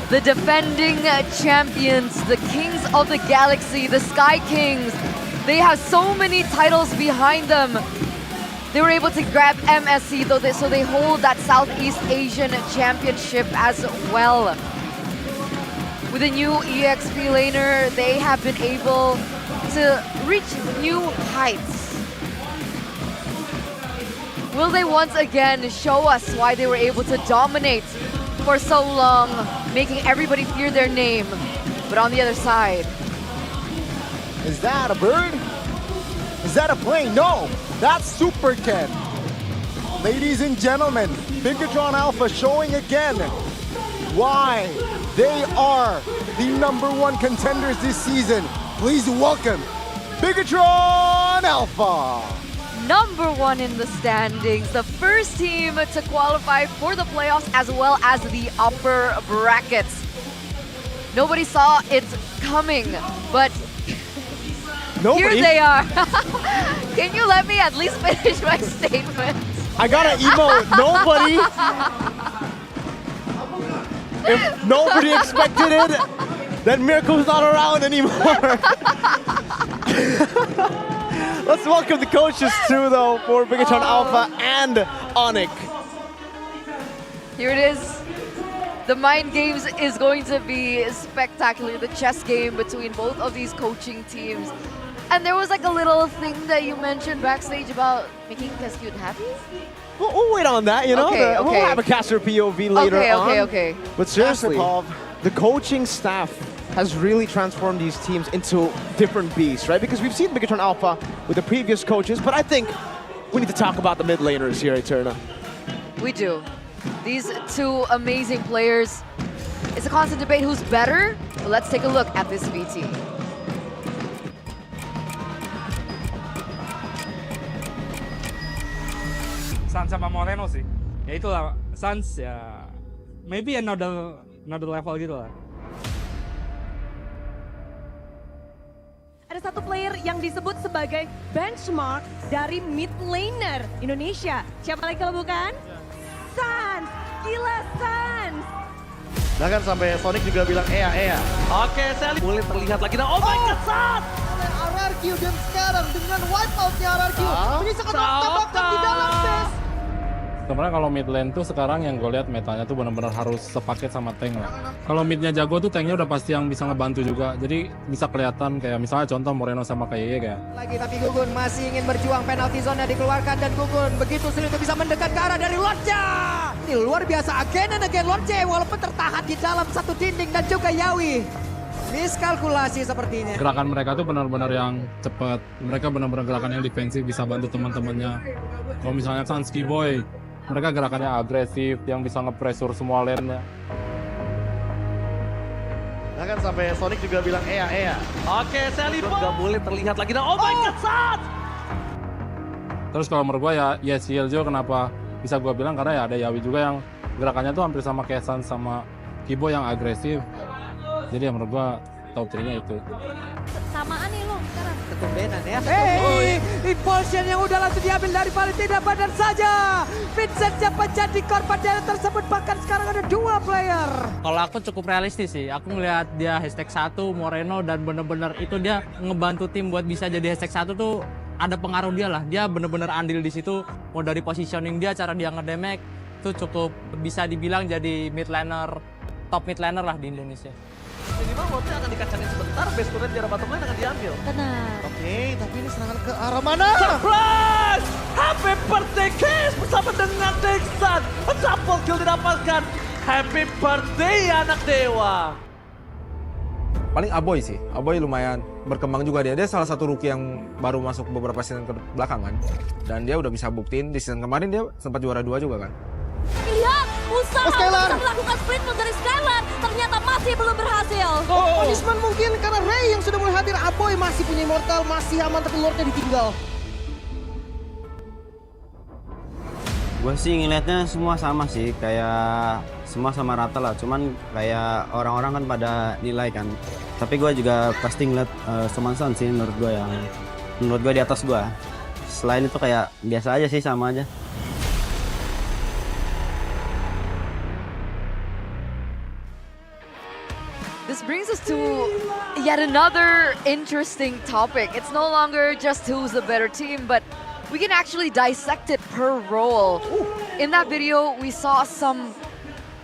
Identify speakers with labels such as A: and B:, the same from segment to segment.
A: the defending champions, the kings of the galaxy, the Sky Kings. They have so many titles behind them. They were able to grab MSC, so they hold that Southeast Asian Championship as well. With a new EXP laner, they have been able to reach new heights. Will they once again show us why they were able to dominate for so long, making everybody fear their name? But on the other side...
B: Is that a bird? Is that a plane? No, that's Super Ken. Ladies and gentlemen, Bigatron Alpha showing again why they are the #1 contenders this season. Please welcome Bigatron Alpha.
A: #1 in the standings, the first team to qualify for the playoffs as well as the upper brackets. Nobody saw it coming, but here they are. Can you let me at least finish my statement?
B: I got an emote. Nobody. If nobody expected it, then Miracle's not around anymore. Let's welcome the coaches too, though, for Bigatron Alpha and Onic.
A: Here it is. The mind games is going to be spectacular. The chess game between both of these coaching teams. And there was like a little thing that you mentioned backstage about making Cascute happy?
B: We'll wait on that, you know.
A: Okay, okay.
B: We'll have a caster POV later on.
A: Okay.
B: But seriously, the coaching staff has really transformed these teams into different beasts, right? Because we've seen Bigatron Alpha with the previous coaches, but I think we need to talk about the mid laners here, Eterna.
A: We do. These two amazing players. It's a constant debate who's better, but let's take a look at this VT.
C: Sans sama Moreno sih. Ya itulah, Sans ya maybe another level gitu lah.
D: Ada satu player yang disebut sebagai benchmark dari mid laner Indonesia. Siapa lagi kalau bukan? Sans! Gila Sans!
E: Bahkan sampai Sonic juga bilang Ea. Oke, Sally mulai terlihat lagi. Oh my god, Sans!
F: Oleh RRQ dan sekarang dengan wipeout-nya RRQ menyisakan tembakan di dalam base.
G: Sebenarnya kalau mid lane tuh sekarang yang gue lihat metanya tuh benar-benar harus sepaket sama tank lah. Kalau midnya jago tuh tanknya udah pasti yang bisa ngebantu juga. Jadi bisa kelihatan kayak misalnya contoh Moreno sama Kaye kayak.
F: Lagi tapi Gugun masih ingin berjuang, penalti zone dikeluarkan dan Gugun begitu sulit untuk bisa mendekat ke arah dari Lordja. Ini luar biasa, again and again Lordja walaupun tertahan di dalam satu dinding dan juga Yawi. Miskalkulasi sepertinya.
G: Gerakan mereka tuh benar-benar yang cepat. Mereka benar-benar gerakan yang defensif, bisa bantu teman-temannya. Kalau misalnya Sanski Boy, mereka gerakannya agresif, yang bisa nge-pressure semua lane-nya.
E: Bahkan sampai Sonic juga bilang Ea. Oke, Sally nggak boleh terlihat lagi. Oh my god, Sans!
G: Terus kalau menurut gue ya Yesieljo kenapa bisa gue bilang karena ya ada Yawi juga yang gerakannya tuh hampir sama kayak Sans sama Kibo yang agresif. Jadi ya menurut gue top 3-nya itu.
D: Samaan nih lo sekarang.
F: Ketumbenan ya. Impulsion yang udah langsung diambil dari Valentina badan saja. Vincent siapa jadi korban dari tersebut, bahkan sekarang ada 2 player.
H: Kalau aku cukup realistis sih, aku ngelihat dia #1 Moreno dan bener-bener itu dia ngebantu tim buat bisa jadi #1 tuh ada pengaruh dia lah. Dia bener-bener andil di situ, mau dari positioning dia, cara dia ngedamage tuh cukup bisa dibilang jadi mid laner, top mid laner lah di Indonesia.
E: Minimal botnya akan dikacangin sebentar, base turret di arah bottom lane akan diambil.
D: Benar.
E: Oke, tapi ini serangan ke arah mana?
B: Surprise!
E: Happy birthday Kiss bersama dengan Dexan. Double kill didapatkan. Happy birthday anak dewa.
I: Paling Aboy sih, Aboy lumayan berkembang juga dia. Dia salah satu rookie yang baru masuk beberapa season ke belakang kan. Dan dia udah bisa buktiin di season kemarin dia sempat juara 2 juga kan.
D: Lihat, usaha untuk melakukan sprint dari Skylar ternyata masih belum berhasil.
F: Punishment mungkin karena Ray yang sudah mulai hadir. Aboy masih punya immortal, masih aman tapi Lordnya ditinggal.
J: Gue sih ngeliatnya semua sama sih, kayak semua sama rata lah. Cuman kayak orang-orang kan pada nilai kan. Tapi gue juga pasti ngeliat Somansan sih menurut gue di atas gue. Selain itu kayak biasa aja sih, sama aja.
A: This brings us to yet another interesting topic. It's no longer just who's the better team, but we can actually dissect it per role. In that video, we saw some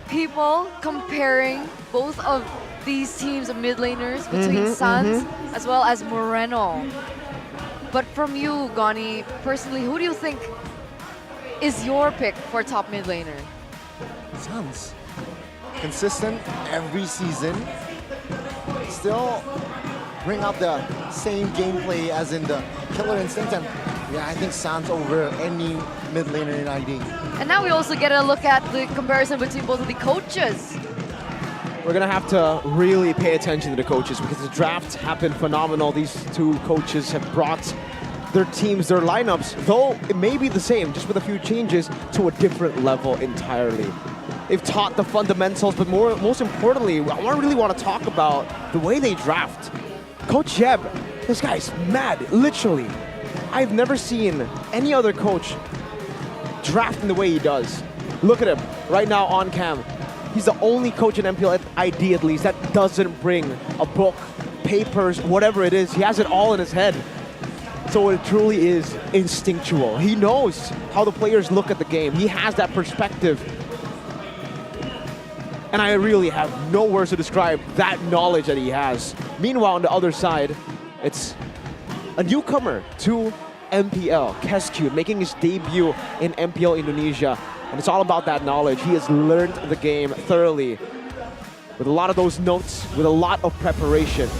A: people comparing both of these teams of mid laners between Sans as well as Moreno. But from you, Gani, personally, who do you think is your pick for top mid laner?
B: Sans. Consistent every season. Still bring out the same gameplay as in the Killer Instinct, and yeah, I think Sans over any mid laner in ID.
A: And now we also get a look at the comparison between both of the coaches.
K: We're going to have to really pay attention to the coaches because the draft happened phenomenal. These two coaches have brought their teams, their lineups, though it may be the same, just with a few changes, to a different level entirely. They've taught the fundamentals, but most importantly, I really want to talk about the way they draft. Coach Jeb, this guy's mad, literally. I've never seen any other coach draft in the way he does. Look at him right now on cam. He's the only coach in MPL ID, at least, that doesn't bring a book, papers, whatever it is. He has it all in his head. So it truly is instinctual. He knows how the players look at the game. He has that perspective. And I really have no words to describe that knowledge that he has. Meanwhile, on the other side, it's a newcomer to MPL, Kescute, making his debut in MPL Indonesia. And it's all about that knowledge. He has learned the game thoroughly with a lot of those notes, with a lot of preparation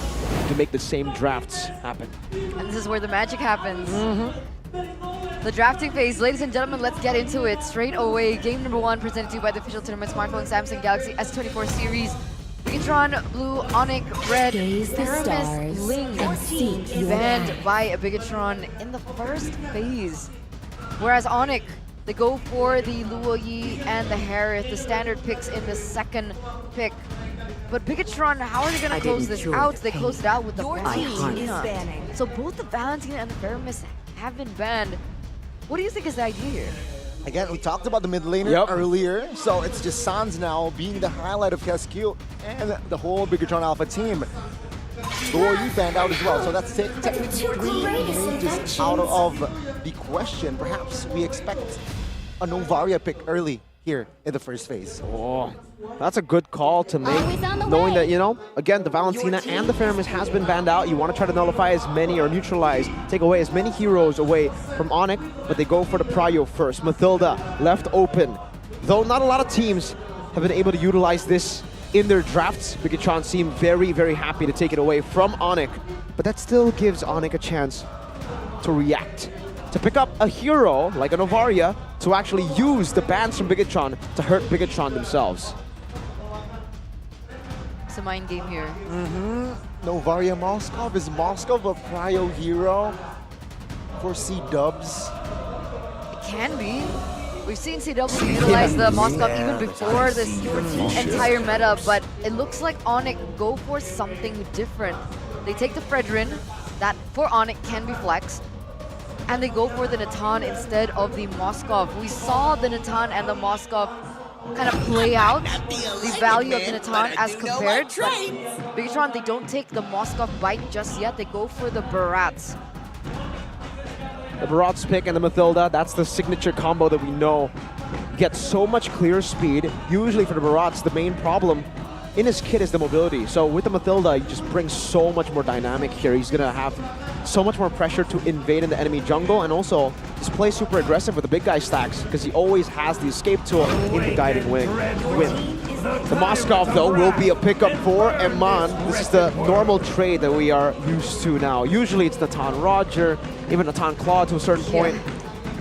K: to make the same drafts happen.
A: And this is where the magic happens. The drafting phase. Ladies and gentlemen, let's get into it straight away. Game number 1 presented to you by the official tournament smartphone Samsung Galaxy S24 series. Bigatron, blue, Onic, red, Aramis, Ling, banned by Bigatron in the first phase. Whereas Onic, they go for the Luoyi and the Harith, the standard picks in the second pick. But Bigatron, how are they going to close this out? They closed it out with the Valentina. So both the Valentina and the Feramis have been banned. What do you think is the idea here?
B: Again, we talked about the mid laner earlier, so it's just Sans now being the highlight of Kescute and the whole Bigatron Alpha team. Luoyi banned out as well, so that's technically just out of the question. Perhaps we expect a Novaria pick early here in the first phase.
K: Oh, that's a good call to make, knowing that, you know, again, the Valentina and the Feramis has been banned out. You want to try to nullify as many or neutralize, take away as many heroes away from Onic, but they go for the Prio first. Mathilda left open. Though not a lot of teams have been able to utilize this in their drafts, Bigatron seem very, very happy to take it away from Onic, but that still gives Onic a chance to react, to pick up a hero like a Novaria, to actually use the bans from Bigatron to hurt Bigatron themselves.
A: It's a mind game here.
B: Novaria Moskov. Is Moskov a prio hero for C-dubs?
A: It can be. We've seen CW utilize the Moskov even before this entire meta, but it looks like Onic go for something different. They take the Fredrin, that for Onic can be flexed, and they go for the Natan instead of the Moskov. We saw the Natan and the Moskov kind of play out the value of the Natan as compared, but Bigatron, they don't take the Moskov bite just yet. They go for the Barats.
K: The Barat's pick and the Mathilda, that's the signature combo that we know gets so much clear speed. Usually for the Barats, the main problem in his kit is the mobility. So with the Mathilda, he just brings so much more dynamic here. He's gonna have so much more pressure to invade in the enemy jungle, and also just play super aggressive with the big guy stacks because he always has the escape tool in the guiding wing. The Moskov, though, will be a pickup for Eman. This is the normal trade that we are used to now. Usually it's Natan Roger, even Natan Claude to a certain point.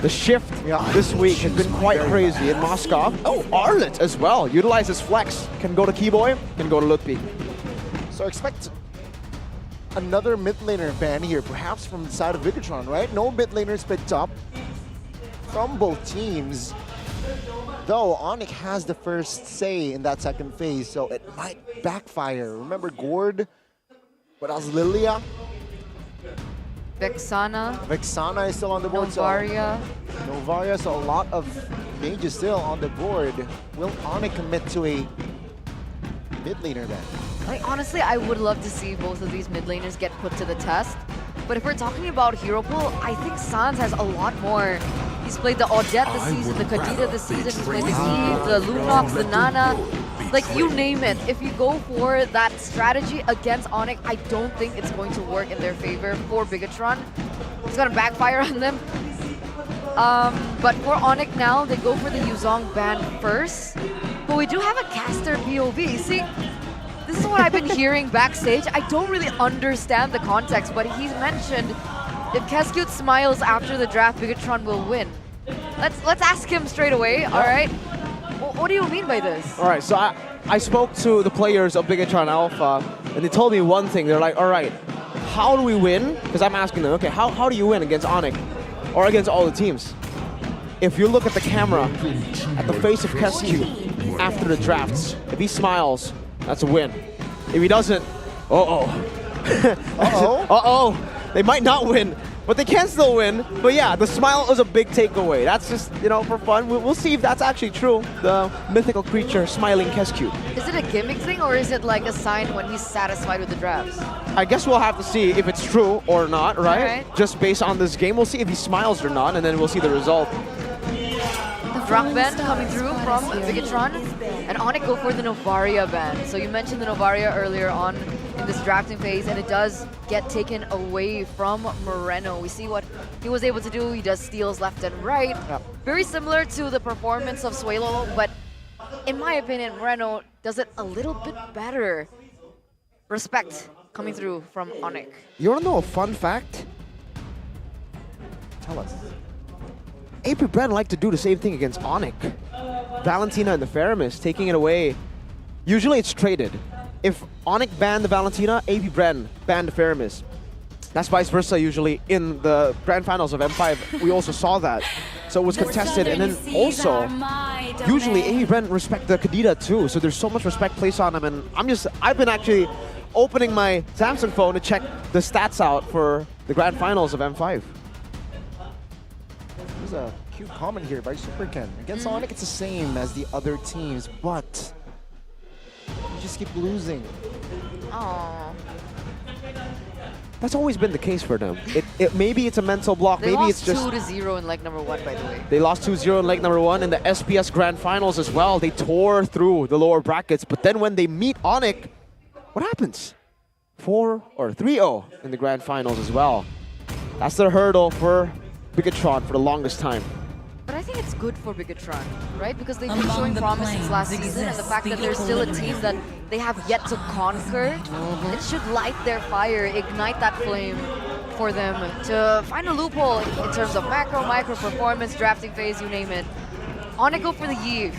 K: The shift this week has been quite crazy in Moskov. Oh, Arlet as well. Utilizes flex. Can go to Keyboy, can go to Lutpi.
B: So expect another mid laner ban here, perhaps from the side of Bigatron, right? No mid laners picked up from both teams. Though Onic has the first say in that second phase, so it might backfire. Remember Gord? What else? Lilia?
A: Vexana
B: is still on the board.
A: Novaria.
B: Novaria, so a lot of mages still on the board. Will Onic commit to a mid laner then?
A: Like, honestly, I would love to see both of these mid laners get put to the test. But if we're talking about hero pool, I think Sans has a lot more. He's played the Odette this season, the Kadita this season, he's played the Eve, the Lunox, the Nana. Like, you name it. If you go for that strategy against Onic, I don't think it's going to work in their favor for Bigatron. It's gonna backfire on them. But for Onic now, they go for the Yuzong ban first. But we do have a caster POV. See, this is what I've been hearing backstage. I don't really understand the context, but he's mentioned if Keskute smiles after the draft, Bigatron will win. Let's ask him straight away, all right? What do you mean by this?
K: All right, so I spoke to the players of Bigatron Alpha, and they told me one thing. They're like, all right, how do we win? Because I'm asking them, okay, how do you win against Onic or against all the teams? If you look at the camera, at the face of Keskute after the drafts, if he smiles, that's a win. If he doesn't, uh-oh. Uh-oh. They might not win, but they can still win. But yeah, the smile is a big takeaway. That's just, you know, for fun. We'll see if that's actually true. The mythical creature smiling Keskute.
A: Is it a gimmick thing, or is it like a sign when he's satisfied with the drafts?
K: I guess we'll have to see if it's true or not, right?
A: Alright.
K: Just based on this game, we'll see if he smiles or not, and then we'll see the result.
A: The Rock Band coming through from Bigatron, and Onic go for the Novaria ban. So you mentioned the Novaria earlier on in this drafting phase, and it does get taken away from Moreno. We see what he was able to do. He does steals left and right.
K: Yep.
A: Very similar to the performance of Suelo, but in my opinion, Moreno does it a little bit better. Respect coming through from Onic.
K: You want to know a fun fact?
B: Tell us.
K: AP Bren like to do the same thing against Onic. Valentina and the Faramis taking it away. Usually it's traded. If Onic banned the Valentina, AP Bren banned the Faramis. That's vice versa usually. In the grand finals of M5, we also saw that. So it was contested, and then also, usually AP Bren respect the Kadita too, so there's so much respect placed on him, and I've been actually opening my Samsung phone to check the stats out for the grand finals of M5.
B: There's a cute comment here by Super Ken. Against Onic, it's the same as the other teams, but you just keep losing.
A: Aww.
K: That's always been the case for them. Maybe it's a mental block.
A: They
K: Maybe
A: lost
K: it's just
A: 2-0 in leg number 1, by the way.
K: they lost 2-0 in leg number 1 in the SPS Grand Finals as well. They tore through the lower brackets, but then when they meet Onic, what happens? 4 or 3-0 in the Grand Finals as well. That's their hurdle for Bigatron for the longest time.
A: But I think it's good for Bigatron, right? Because they've been showing promise since last season, and the fact that there's still a team that they have yet to conquer, it should light their fire, ignite that flame for them to find a loophole in terms of macro, micro performance, drafting phase, you name it. Onic go for the Eve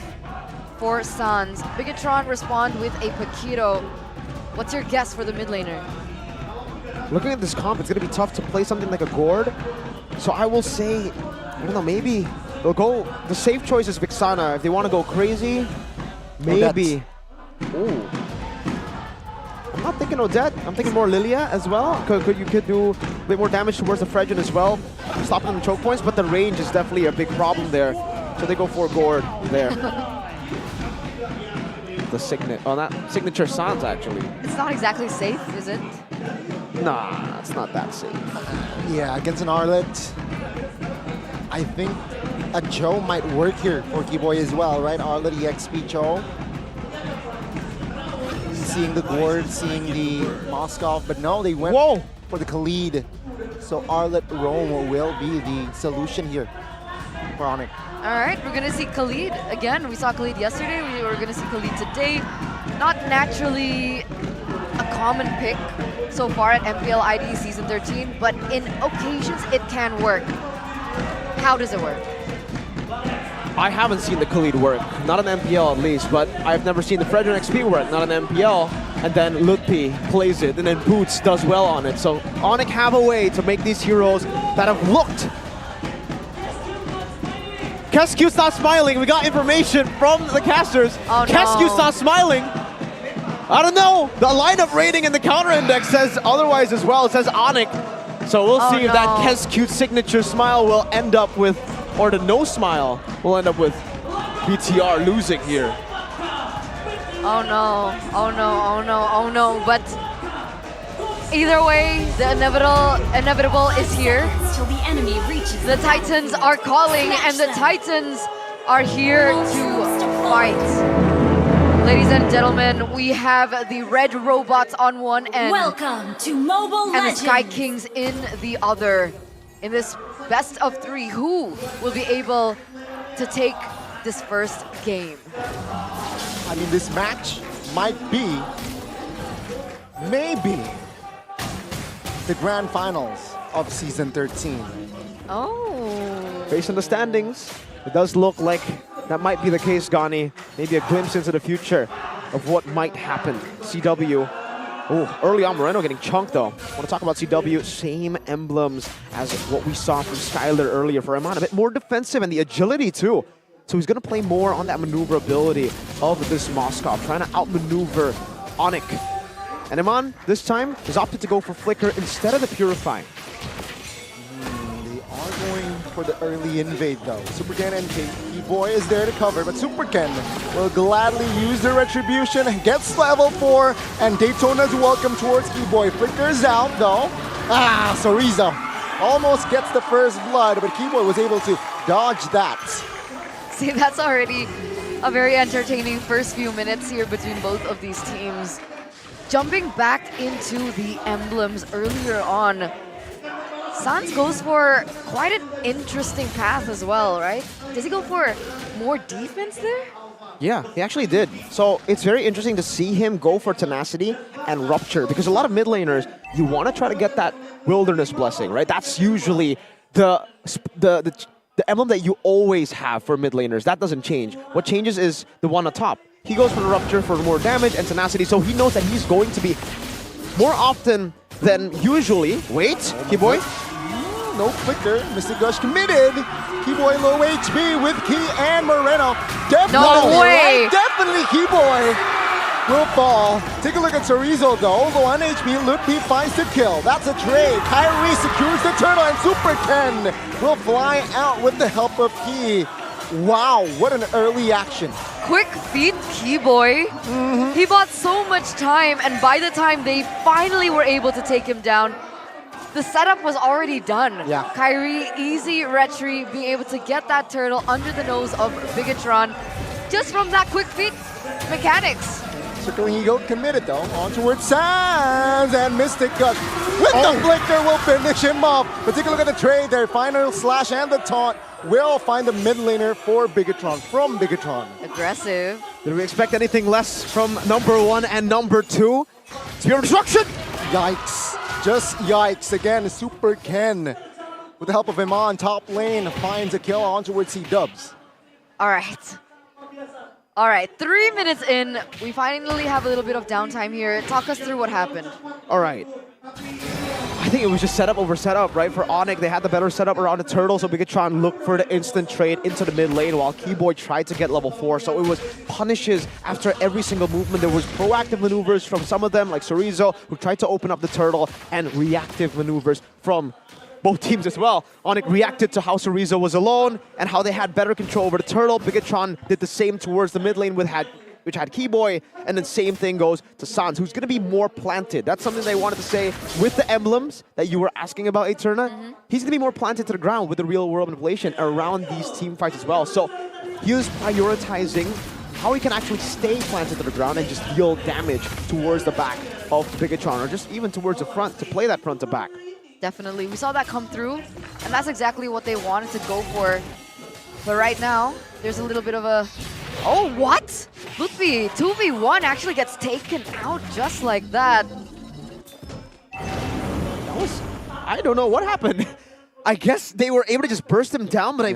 A: for Sans. Bigatron respond with a Paquito. What's your guess for the mid laner?
K: Looking at this comp, it's going to be tough to play something like a Gourd. So I will say, I don't know, maybe they'll go, the safe choice is Vixana. If they want to go crazy, maybe. Ooh. I'm not thinking Odette. I'm thinking more Lilia as well. You could do a bit more damage towards the Fredgen as well, stopping the choke points, but the range is definitely a big problem there. So they go for Gourd there. The signature Sans actually.
A: It's not exactly safe, is it?
K: Nah, it's not that safe.
B: Yeah, against an Arlet, I think a Joe might work here for Keyboy as well, right? Arlet EXP Joe. Seeing the Gourd, seeing the Moskov, but no, they went for the Khalid. So Arlet Rome will be the solution here for Onic.
A: All right, we're gonna see Khalid again. We saw Khalid yesterday. We're gonna see Khalid today. Not naturally a common pick so far at MPL ID Season 13, but in occasions it can work. How does it work?
K: I haven't seen the Khalid work, not an MPL at least, but I've never seen the Fredgen XP work, not an MPL, and then Lutpi plays it, and then Boots does well on it. So Onic have a way to make these heroes that have looked. Kescute's not smiling. We got information from the casters.
A: Oh, no.
K: Kescute's not smiling. I don't know. The lineup rating and the counter index says otherwise as well. It says Onic. So we'll see if that Kescute signature smile will end up with, or the no smile will end up with BTR losing here.
A: Oh no, oh no, oh no, oh no. But either way, the inevitable is here.
L: Till the enemy reaches
A: The Titans are calling, and the Titans are here to fight. Ladies and gentlemen, we have the red robots on one end.
L: Welcome to Mobile
A: And
L: Legends.
A: the Sky Kings in the other. In this best of 3, who will be able to take this first game?
B: I mean, this match might be, maybe, the grand finals of season 13.
A: Oh.
K: Based on the standings, it does look like that might be the case, Gani. Maybe a glimpse into the future of what might happen. CW. Oh, early on, Moreno getting chunked though. Want to talk about CW, same emblems as what we saw from Skyler earlier for Iman. A bit more defensive and the agility too. So he's going to play more on that maneuverability of this Moskov, trying to outmaneuver Onic. And Iman, this time, has opted to go for Flicker instead of the Purify.
B: They are going for the early invade though. Superken and Keyboy is there to cover, but Superken will gladly use the retribution, gets level 4, and Daytona's welcome towards Keyboy. Flickers out though. Sorizo almost gets the first blood, but Keyboy was able to dodge that.
A: See, that's already a very entertaining first few minutes here between both of these teams. Jumping back into the emblems earlier on, Sans goes for quite an interesting path as well, right? Does he go for more defense there?
K: Yeah, he actually did. So it's very interesting to see him go for Tenacity and Rupture, because a lot of mid laners, you want to try to get that Wilderness Blessing, right? That's usually the emblem that you always have for mid laners. That doesn't change. What changes is the one on top. He goes for the Rupture for more damage and Tenacity, so he knows that he's going to be more often than usually. Wait, Keyboy?
B: No flicker. Mr. Gush committed. Keyboy low HP with Key and Moreno. Definitely,
A: No way.
B: right? Definitely Keyboy will fall. Take a look at Chorizo though. Low on HP, Lupi finds the kill. That's a trade. Kyrie secures the turtle and Super Ken will fly out with the help of Key. Wow, what an early action.
A: Quick feet, Keyboy. He bought so much time, and by the time they finally were able to take him down, the setup was already done.
B: Yeah.
A: Kyrie, easy retry, being able to get that turtle under the nose of Bigatron just from that quick feet mechanics.
B: Circling Ego committed though. On towards Sans and Mystic Gush with the flicker will finish him off. But take a look at the trade there. Final slash and the taunt will find the mid laner for Bigatron from Bigatron.
A: Aggressive.
K: Did we expect anything less from number 1 and number 2? Spear of Destruction!
B: Yikes. Just yikes. Again, Super Ken with the help of Iman top lane finds a kill on towards C-Dubs.
A: All right. All right, 3 minutes in, we finally have a little bit of downtime here. Talk us through what happened.
K: All right. I think it was just setup over setup, right? For Onic, they had the better setup around the turtle, so Bigatron looked for the instant trade into the mid lane while Keyboy tried to get level 4. So it was punishes after every single movement. There was proactive maneuvers from some of them, like Chorizo, who tried to open up the turtle, and reactive maneuvers from both teams as well. Onic reacted to how Chorizo was alone and how they had better control over the turtle. Bigatron did the same towards the mid lane which had Keyboy, and then same thing goes to Sans, who's going to be more planted. That's something they wanted to say with the emblems that you were asking about, Eterna. He's going to be more planted to the ground with the real world manipulation around these team fights as well. So he was prioritizing how he can actually stay planted to the ground and just deal damage towards the back of Bigatron, or just even towards the front to play that front to back.
A: Definitely, we saw that come through, and that's exactly what they wanted to go for. But right now, there's a little bit of a... Oh, what? Lutfi, 2v1 actually gets taken out just like that.
K: That was... I don't know what happened. I guess they were able to just burst him down, but I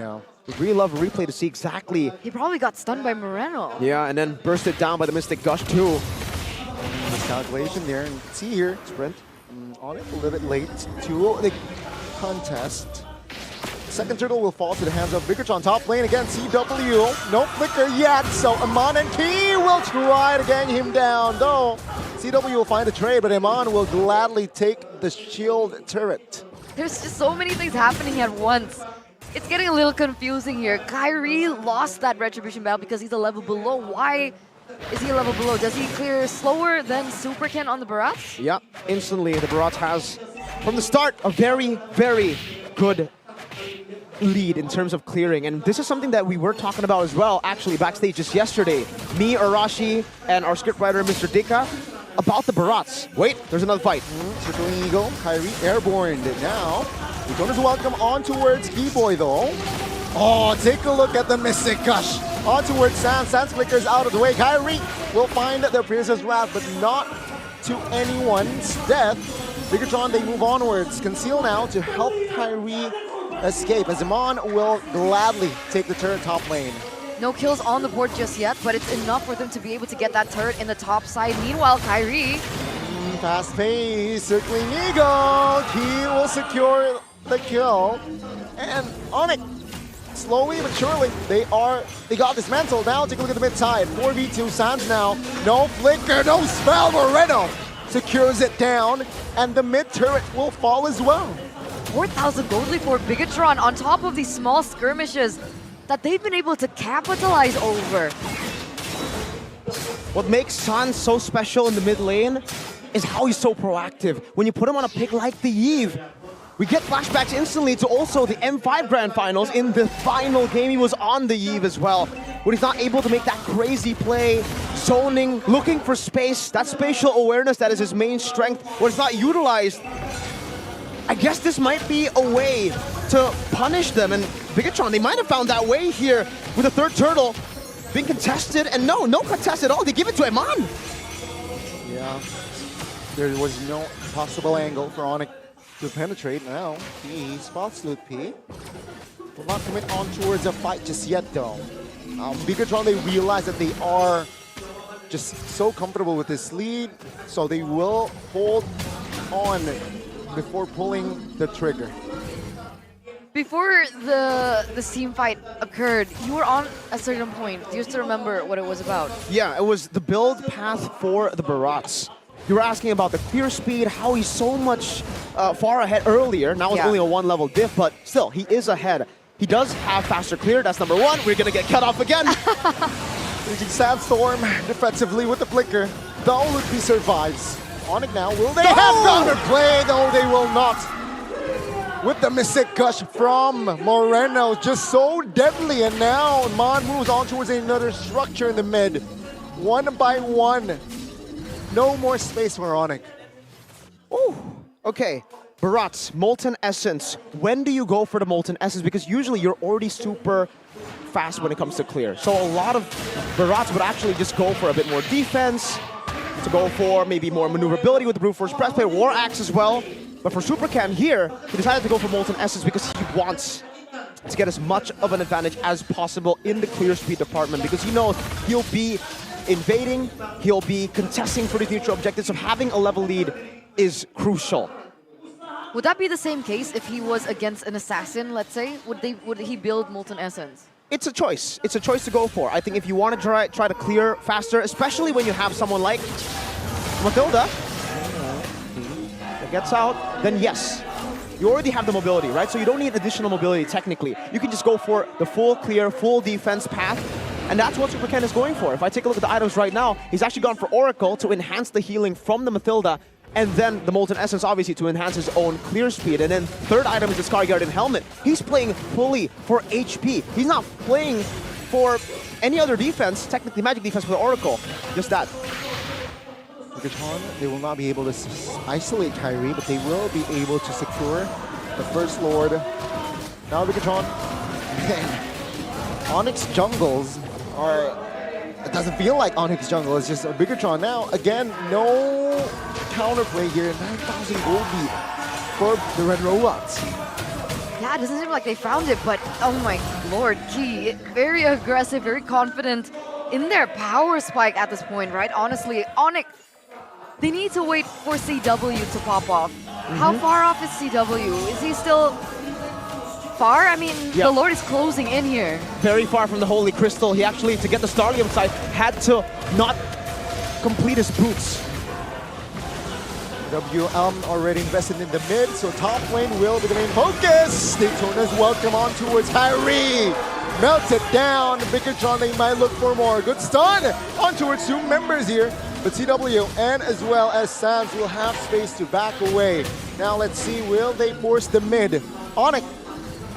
K: would really love a replay to see exactly...
A: He probably got stunned by Moreno.
K: Yeah, and then bursted down by the Mystic Gush too.
B: Miscalculation there, and see here, sprint. On it a little bit late to the contest. Second turtle will fall to the hands of Bigatron. Top lane again, CW. No flicker yet, so Iman and Key will try to gang him down, though. CW will find a trade, but Iman will gladly take the shield turret.
A: There's just so many things happening at once. It's getting a little confusing here. Kyrie lost that Retribution battle because he's a level below. Why is he a level below? Does he clear slower than Super Ken on the Barats?
K: Yeah, instantly the Barats has, from the start, a very, very good lead in terms of clearing. And this is something that we were talking about as well, actually, backstage just yesterday. Me, Arashi, and our scriptwriter, Mr. Dika, about the Barats. Wait, there's another fight.
B: Circling Eagle, Kyrie airborne now. Daytona's welcome on towards Keyboy though. Oh, take a look at the Mystic Gush. On towards Sans. Sans flickers out of the way. Kyrie will find the Princess Wrath, but not to anyone's death. Bigatron, they move onwards. Conceal now to help Kyrie escape, as Iman will gladly take the turret top lane.
A: No kills on the board just yet, but it's enough for them to be able to get that turret in the top side. Meanwhile, Kyrie...
B: Fast pace, circling Eagle. He will secure the kill. And Onic, slowly but surely, they got dismantled. Now take a look at the mid side. 4v2 Sans now. No flicker, no spell. Moreno secures it down, and the mid turret will fall as well.
A: 4,000 gold leaf for Bigatron on top of these small skirmishes that they've been able to capitalize over.
K: What makes Sans so special in the mid lane is how he's so proactive. When you put him on a pick like the Eve, we get flashbacks instantly to also the M5 Grand Finals. In the final game, he was on the Eve as well, when he's not able to make that crazy play, zoning, looking for space, that spatial awareness that is his main strength, when it's not utilized. I guess this might be a way to punish them, and Bigatron, they might have found that way here with the third turtle being contested, and no contest at all. They give it to Iman.
B: Yeah, there was no possible angle for Onic to penetrate. Now he spots Luke P. Will not commit on towards a fight just yet though. Bigatron, they realize that they are just so comfortable with this lead, so they will hold on before pulling the trigger.
A: Before the team fight occurred, you were on a certain point. Do you still remember what it was about?
K: Yeah, it was the build path for the Barats. You were asking about the clear speed, how he's so much far ahead earlier. Now it's only a 1-level diff, but still, he is ahead. He does have faster clear, that's number one. We're gonna get cut off again.
B: Using Sandstorm defensively with the flicker. Though Lupi survives. Onic now, will they have counterplay? No, they will not. With the Mystic Gush from Moreno, just so deadly. And now Mon moves on towards another structure in the mid. 1 by 1. No more space for Onic.
K: Ooh, okay. Barats, Molten Essence. When do you go for the Molten Essence? Because usually you're already super fast when it comes to clear. So a lot of Barats would actually just go for a bit more defense, to go for maybe more maneuverability with the Brute Force Press Play, War Axe as well. But for Super Cam here, he decided to go for Molten Essence because he wants to get as much of an advantage as possible in the clear speed department, because he knows he'll be invading, he'll be contesting for the neutral objectives, so having a level lead is crucial.
A: Would that be the same case if he was against an assassin, let's say? Would he build Molten Essence?
K: It's a choice. It's a choice to go for. I think if you want to try to clear faster, especially when you have someone like Matilda that gets out, then yes. You already have the mobility, right? So you don't need additional mobility technically. You can just go for the full clear, full defense path. And that's what Super Ken is going for. If I take a look at the items right now, he's actually gone for Oracle to enhance the healing from the Matilda, and then the Molten Essence, obviously, to enhance his own clear speed. And then third item is the Scar Guardian Helmet. He's playing fully for HP. He's not playing for any other defense, technically magic defense for the Oracle. Just that.
B: Bigatron, they will not be able to isolate Kyrie, but they will be able to secure the First Lord. Now Bigatron, Onyx jungles are... It doesn't feel like Onyx jungle, it's just a Bigatron now. Again, no counterplay here. 9,000 gold lead for the Red Robots.
A: Yeah, it doesn't seem like they found it, but oh my lord, Key, very aggressive, very confident in their power spike at this point, right? Honestly, Onic, they need to wait for CW to pop off. How far off is CW? Is he still far? I mean, the Lord is closing in here.
K: Very far from the Holy Crystal. He actually, to get the Stargate side, had to not complete his boots.
B: WM already invested in the mid, so top lane will be the main focus. Daytona's welcome on towards Kyrie. melted down. Bigatron, they might look for more. Good stun on towards 2 members here. But CW and as well as Sans will have space to back away. Now let's see, will they force the mid? Onic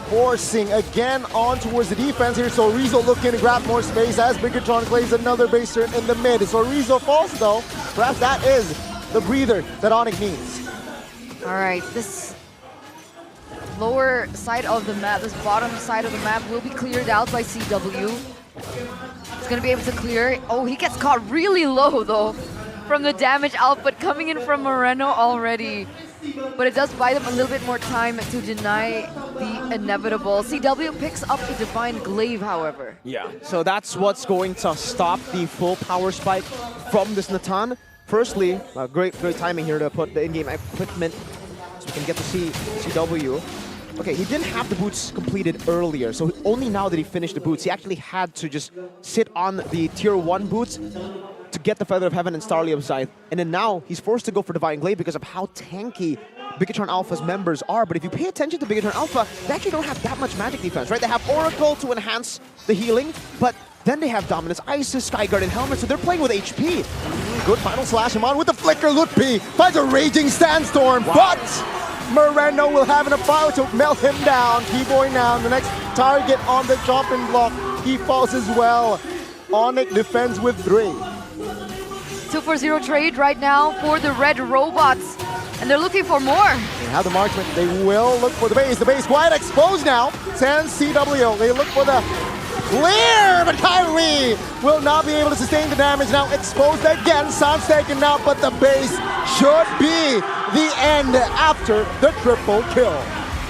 B: forcing again on towards the defense here. So Rizzo looking to grab more space as Bigatron plays another base turn in the mid. So Rizzo falls though. Perhaps that is the breather that Onic needs.
A: All right, this lower side of the map, this bottom side of the map will be cleared out by CW. He's gonna be able to clear. Oh, he gets caught really low though from the damage output coming in from Moreno already. But it does buy them a little bit more time to deny the inevitable. CW picks up the Divine Glaive, however.
K: Yeah, so that's what's going to stop the full power spike from this Natan. Firstly, great timing here to put the in-game equipment so we can get to see CW. Okay, he didn't have the boots completed earlier, so only now that he finished the boots, he actually had to just sit on the tier 1 boots to get the Feather of Heaven and Starly Scythe. And then now he's forced to go for Divine Glaive because of how tanky Bigatron Alpha's members are. But if you pay attention to Bigatron Alpha, they actually don't have that much magic defense, right? They have Oracle to enhance the healing, but then they have Dominance, Isis, Skyguard, and Helmet, so they're playing with HP.
B: Good final slash him on with the flicker. Lutpi finds a raging sandstorm, but Moreno will have enough power to melt him down. Keyboy now, the next target on the chopping block. He falls as well. Onic defends with 3.
A: 2-for-0 trade right now for the red robots. And they're looking for more.
B: They have the marksman. They will look for the base. The base quite exposed now. Sans CW. They look for the clear, but Kyrie will not be able to sustain the damage. Now exposed again. Sans taken out, but the base should be the end after the triple kill.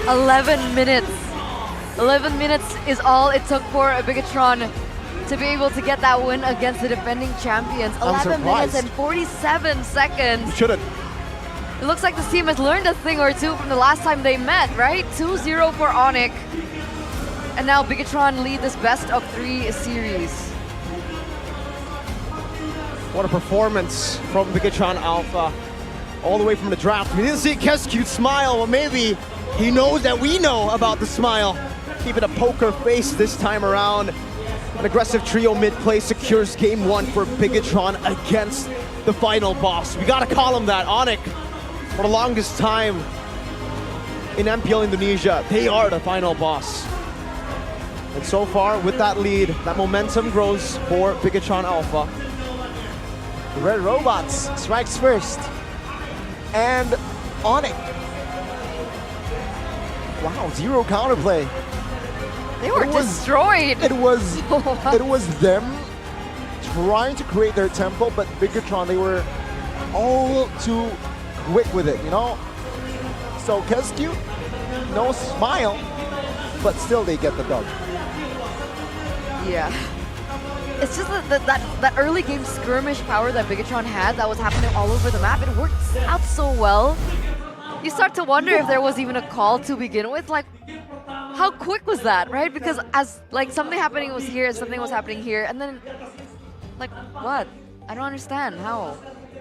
A: 11 minutes. 11 minutes is all it took for Bigatron to be able to get that win against the defending champions. 11 minutes and 47 seconds.
K: Shouldn't.
A: It looks like this team has learned a thing or two from the last time they met, right? 2-0 for Onic. And now Bigatron lead this best of 3 series.
K: What a performance from Bigatron Alpha. All the way from the draft. We didn't see Kescute smile, but maybe he knows that we know about the smile. Keeping a poker face this time around. An aggressive trio mid-play secures game 1 for Bigatron against the final boss. We gotta call him that. Onic, for the longest time in MPL Indonesia, they are the final boss. And so far, with that lead, that momentum grows for Bigatron Alpha.
B: The Red Robots strikes first. And Onic. Wow, 0 counterplay.
A: They were destroyed.
B: It was them trying to create their tempo, but Bigatron, they were all too quick with it, you know? So Kescute, no smile, but still they get the dub.
A: Yeah. It's just that early game skirmish power that Bigatron had that was happening all over the map. It worked out so well. You start to wonder if there was even a call to begin with. Like, how quick was that, right? Because as like something happening was here and something was happening here, and then like what? I don't understand how.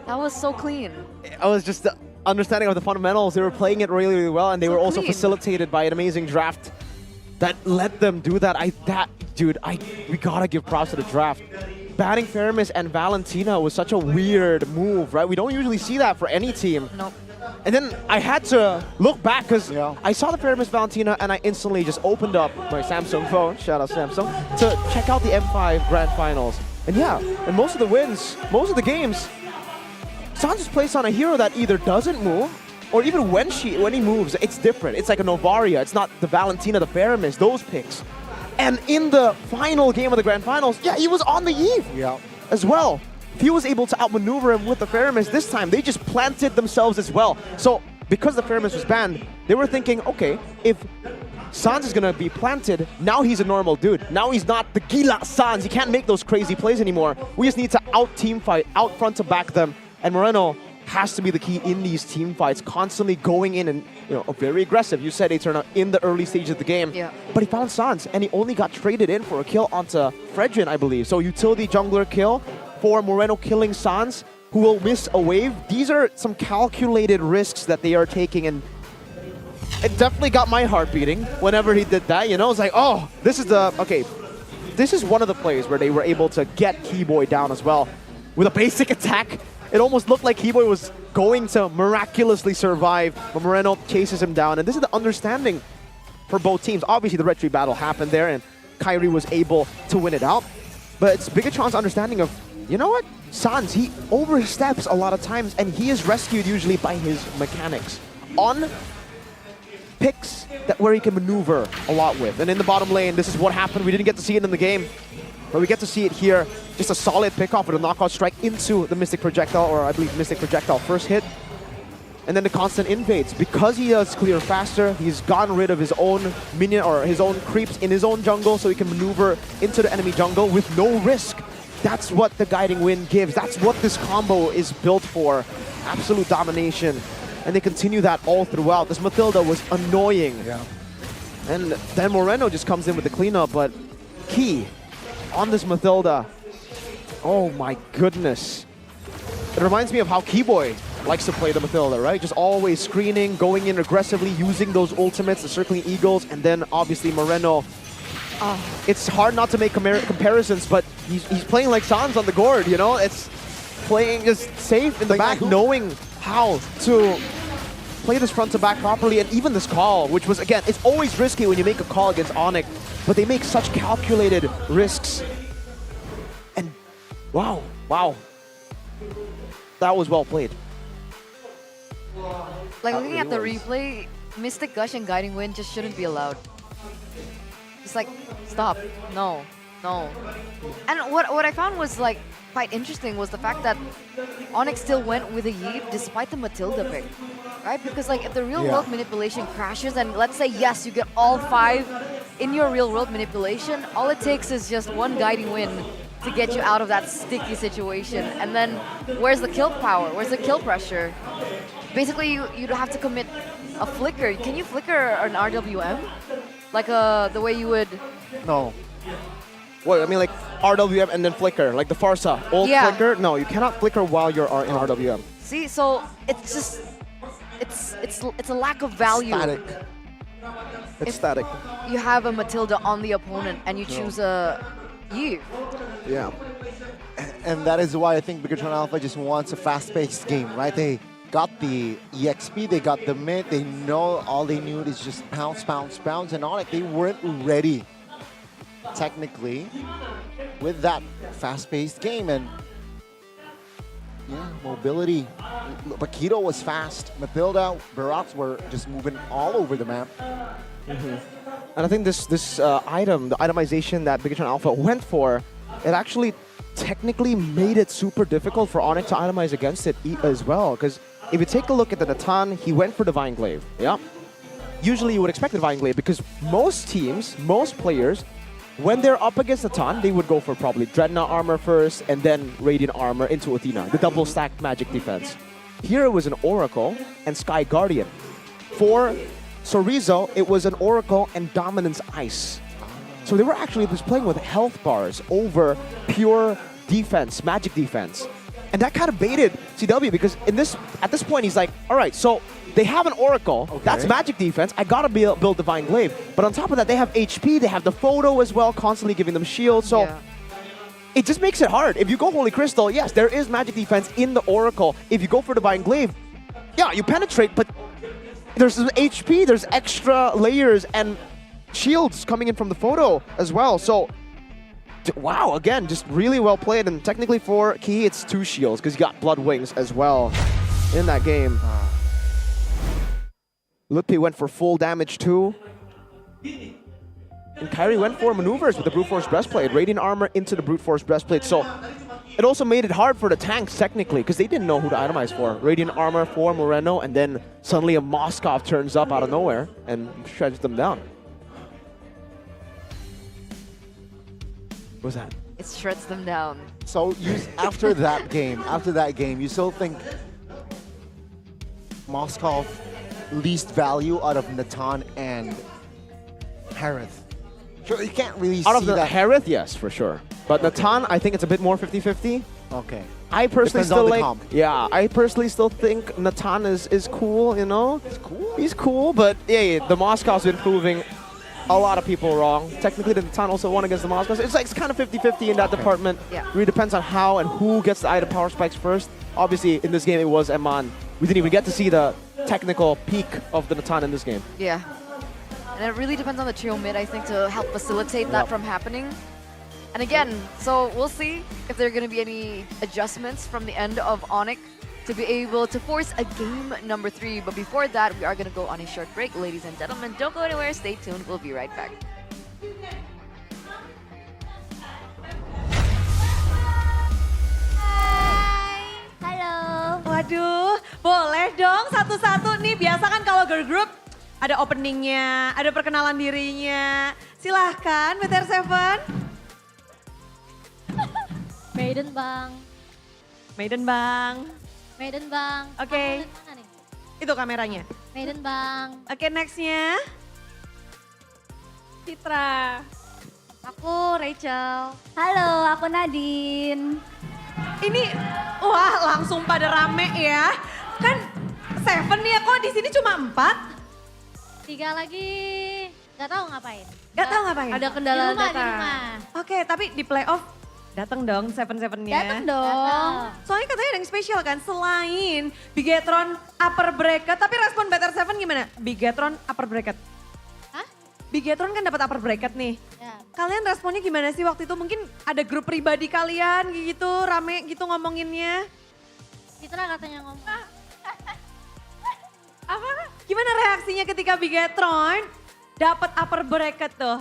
A: That was so clean.
K: It was just the understanding of the fundamentals. They were playing it really, really well, and they were also facilitated by an amazing draft that let them do that. We gotta give props to the draft. Banning Feramis and Valentina was such a weird move, right? We don't usually see that for any team.
A: Nope.
K: And then I had to look back because I saw the Feramis Valentina and I instantly just opened up my Samsung phone, shout out Samsung, to check out the M5 Grand Finals. And yeah, and most of the wins, most of the games, Sans is placed on a hero that either doesn't move, or even when he moves, it's different. It's like a Novaria. It's not the Valentina, the Feramis, those picks. And in the final game of the Grand Finals, yeah, he was on the Eve as well. He was able to outmaneuver him with the Feramis this time. They just planted themselves as well. So because the Feramis was banned, they were thinking, okay, if Sans is gonna be planted, now he's a normal dude. Now he's not the Gila Sans. He can't make those crazy plays anymore. We just need to out-team fight, out front to back them. And Moreno has to be the key in these team fights, constantly going in and, you know, very aggressive. You said Eterna in the early stages of the game.
A: Yeah.
K: But he found Sans, and he only got traded in for a kill onto Fredrin, I believe. So utility jungler kill for Moreno killing Sans, who will miss a wave. These are some calculated risks that they are taking, and it definitely got my heart beating whenever he did that. You know, it's like, oh, this is the, okay, this is one of the plays where they were able to get Keyboy down as well. With a basic attack, it almost looked like Keyboy was going to miraculously survive, but Moreno chases him down. And this is the understanding for both teams. Obviously, the Red Tree battle happened there, and Kyrie was able to win it out. But it's Bigatron's understanding of, you know what? Sans, he oversteps a lot of times, and he is rescued usually by his mechanics. On picks where he can maneuver a lot with. And in the bottom lane, this is what happened. We didn't get to see it in the game, but we get to see it here. Just a solid pick-off with a knockout strike into the Mystic Projectile, or I believe Mystic Projectile first hit. And then the constant invades. Because he does clear faster, he's gotten rid of his own minion or his own creeps in his own jungle, so he can maneuver into the enemy jungle with no risk. That's what the Guiding Wind gives. That's what this combo is built for. Absolute domination. And they continue that all throughout. This Mathilda was annoying.
B: Yeah.
K: And then Moreno just comes in with the cleanup, but Key on this Mathilda. Oh my goodness. It reminds me of how Keyboy likes to play the Mathilda, right? Just always screening, going in aggressively, using those ultimates, the Circling Eagles, and then obviously Moreno. It's hard not to make comparisons, but he's playing like Sans on the gourd, you know? It's playing just safe in the back, knowing how to play this front to back properly, and even this call, which was, again, it's always risky when you make a call against Onic, but they make such calculated risks. And wow. That was well played.
A: Like looking at the replay, Mystic Gush and Guiding Wind just shouldn't be allowed. It's like, stop, no. And what I found was like quite interesting was the fact that Onic still went with a Yeet despite the Mathilda pick, right? Because like if the real world manipulation crashes and let's say yes, you get all 5 in your real world manipulation, all it takes is just one Guiding Wind to get you out of that sticky situation. And then where's the kill power? Where's the kill pressure? Basically, you'd have to commit a flicker. Can you flicker an RWM? Like the way you would...
K: No. What, I mean like RWM and then flicker, like the Farsa. Old flicker? No, you cannot flicker while you're in RWM.
A: See, so it's just... It's a lack of value.
B: Static.
K: It's static.
A: You have a Mathilda on the opponent and you choose a Eve.
B: Yeah. And that is why I think Bigatron Alpha just wants a fast-paced game, right? They got the EXP, they got the mid, they know all they knew is just bounce, and Onic, they weren't ready, technically, with that fast-paced game. And yeah, mobility. Bakito was fast. Mathilda, Barats were just moving all over the map.
K: And I think this item, the itemization that Bigatron Alpha went for, it actually technically made it super difficult for Onic to itemize against it as well. Because if you take a look at the Natan, he went for Divine Glaive. Yeah. Usually you would expect Divine Glaive because most teams, most players, when they're up against Natan, they would go for probably Dreadnought armor first and then Radiant armor into Athena, the double stacked magic defense. Here it was an Oracle and Sky Guardian. For Sorizo, it was an Oracle and Dominance Ice. So they were actually just playing with health bars over pure defense, magic defense. And that kind of baited CW because at this point he's like, all right, so they have an Oracle, that's magic defense, I gotta build Divine Glaive. But on top of that, they have HP, they have the photo as well, constantly giving them shield. So it just makes it hard. If you go Holy Crystal, yes, there is magic defense in the Oracle. If you go for Divine Glaive, yeah, you penetrate, but there's HP, there's extra layers and shields coming in from the photo as well. So, wow, again, just really well played. And technically for Key, it's 2 shields because you got Blood Wings as well in that game. Lutpi went for full damage too. And Kyrie went for maneuvers with the Brute Force Breastplate. Radiant Armor into the Brute Force Breastplate. So it also made it hard for the tanks technically because they didn't know who to itemize for. Radiant Armor for Moreno, and then suddenly a Moskov turns up out of nowhere and shreds them down. What's that?
A: It shreds them down.
B: So after that game, you still think Moskov least value out of Natan and Harith? Sure, you can't really see that.
K: Out of the Harith, yes, for sure. But Natan, I think it's a bit more 50-50.
B: Okay.
K: I personally
B: Depends on the
K: still
B: comp.
K: Yeah, I personally still think Natan is cool, you know?
B: He's cool.
K: He's cool, but yeah, the Moscow's been proving a lot of people wrong. Technically, the Titan also won against the Moscow. It's like it's kind of 50-50 in that department.
A: Yeah.
K: Really depends on how and who gets the item power spikes first. Obviously, in this game, it was Eman. We didn't even get to see the technical peak of the Natan in this game.
A: Yeah. And it really depends on the trio mid, I think, to help facilitate that from happening. And again, so we'll see if there are going to be any adjustments from the end of Onic to be able to force a game number 3. But before that, we are going to go on a short break. Ladies and gentlemen, don't go anywhere. Stay tuned. We'll be right back.
M: Halo.
D: Waduh, boleh dong satu-satu nih. Biasa kan kalau girl group ada openingnya, ada perkenalan dirinya. Silahkan, BTR7.
M: Maiden bang.
D: Maiden bang.
M: Maiden bang.
D: Oke.
M: Kamu mana nih?
D: Itu kameranya.
M: Maiden bang.
D: Oke, nextnya.
N: Citra. Aku Rachel.
M: Halo, aku Nadine.
D: Ini, wah langsung pada rame ya. Kan Seven ya, kok di sini cuma 4?
M: 3 lagi nggak tahu ngapain.
D: Gak tahu ngapain?
N: Ada kendala
M: Di rumah,
N: data.
M: di rumah.
D: Oke, tapi di playoff datang dong Seven-Sevennya.
M: Datang dong.
D: Soalnya katanya ada yang spesial kan, selain Bigetron upper bracket, tapi respon BTR7 gimana? Bigetron upper bracket.
M: Hah?
D: Bigetron kan dapat upper bracket nih.
M: Ya.
D: Kalian responnya gimana sih waktu itu? Mungkin ada grup pribadi kalian gitu, rame gitu ngomonginnya.
M: Citra katanya ngomong.
D: Apa? Gimana reaksinya ketika Bigetron dapat upper bracket tuh?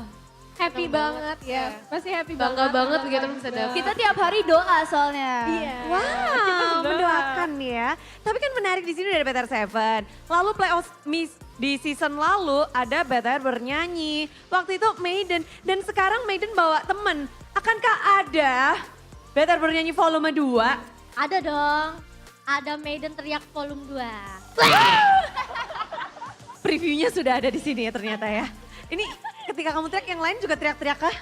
N: Happy banget ya. Pasti happy banget.
D: Bangga banget
N: begitu bisa dapet.
M: Kita tiap hari doa soalnya.
N: Iya.
D: Wow, mendoakan ya. Tapi kan menarik di sini dari BTR7. Lalu playoff miss di season lalu ada BTR bernyanyi. Waktu itu Maiden dan sekarang Maiden bawa temen. Akankah ada BTR bernyanyi volume 2?
M: Ada dong. Ada Maiden teriak volume 2.
D: Previewnya sudah ada di sini ya ternyata ya. Ini ketika kamu teriak yang lain juga teriak-teriak kah?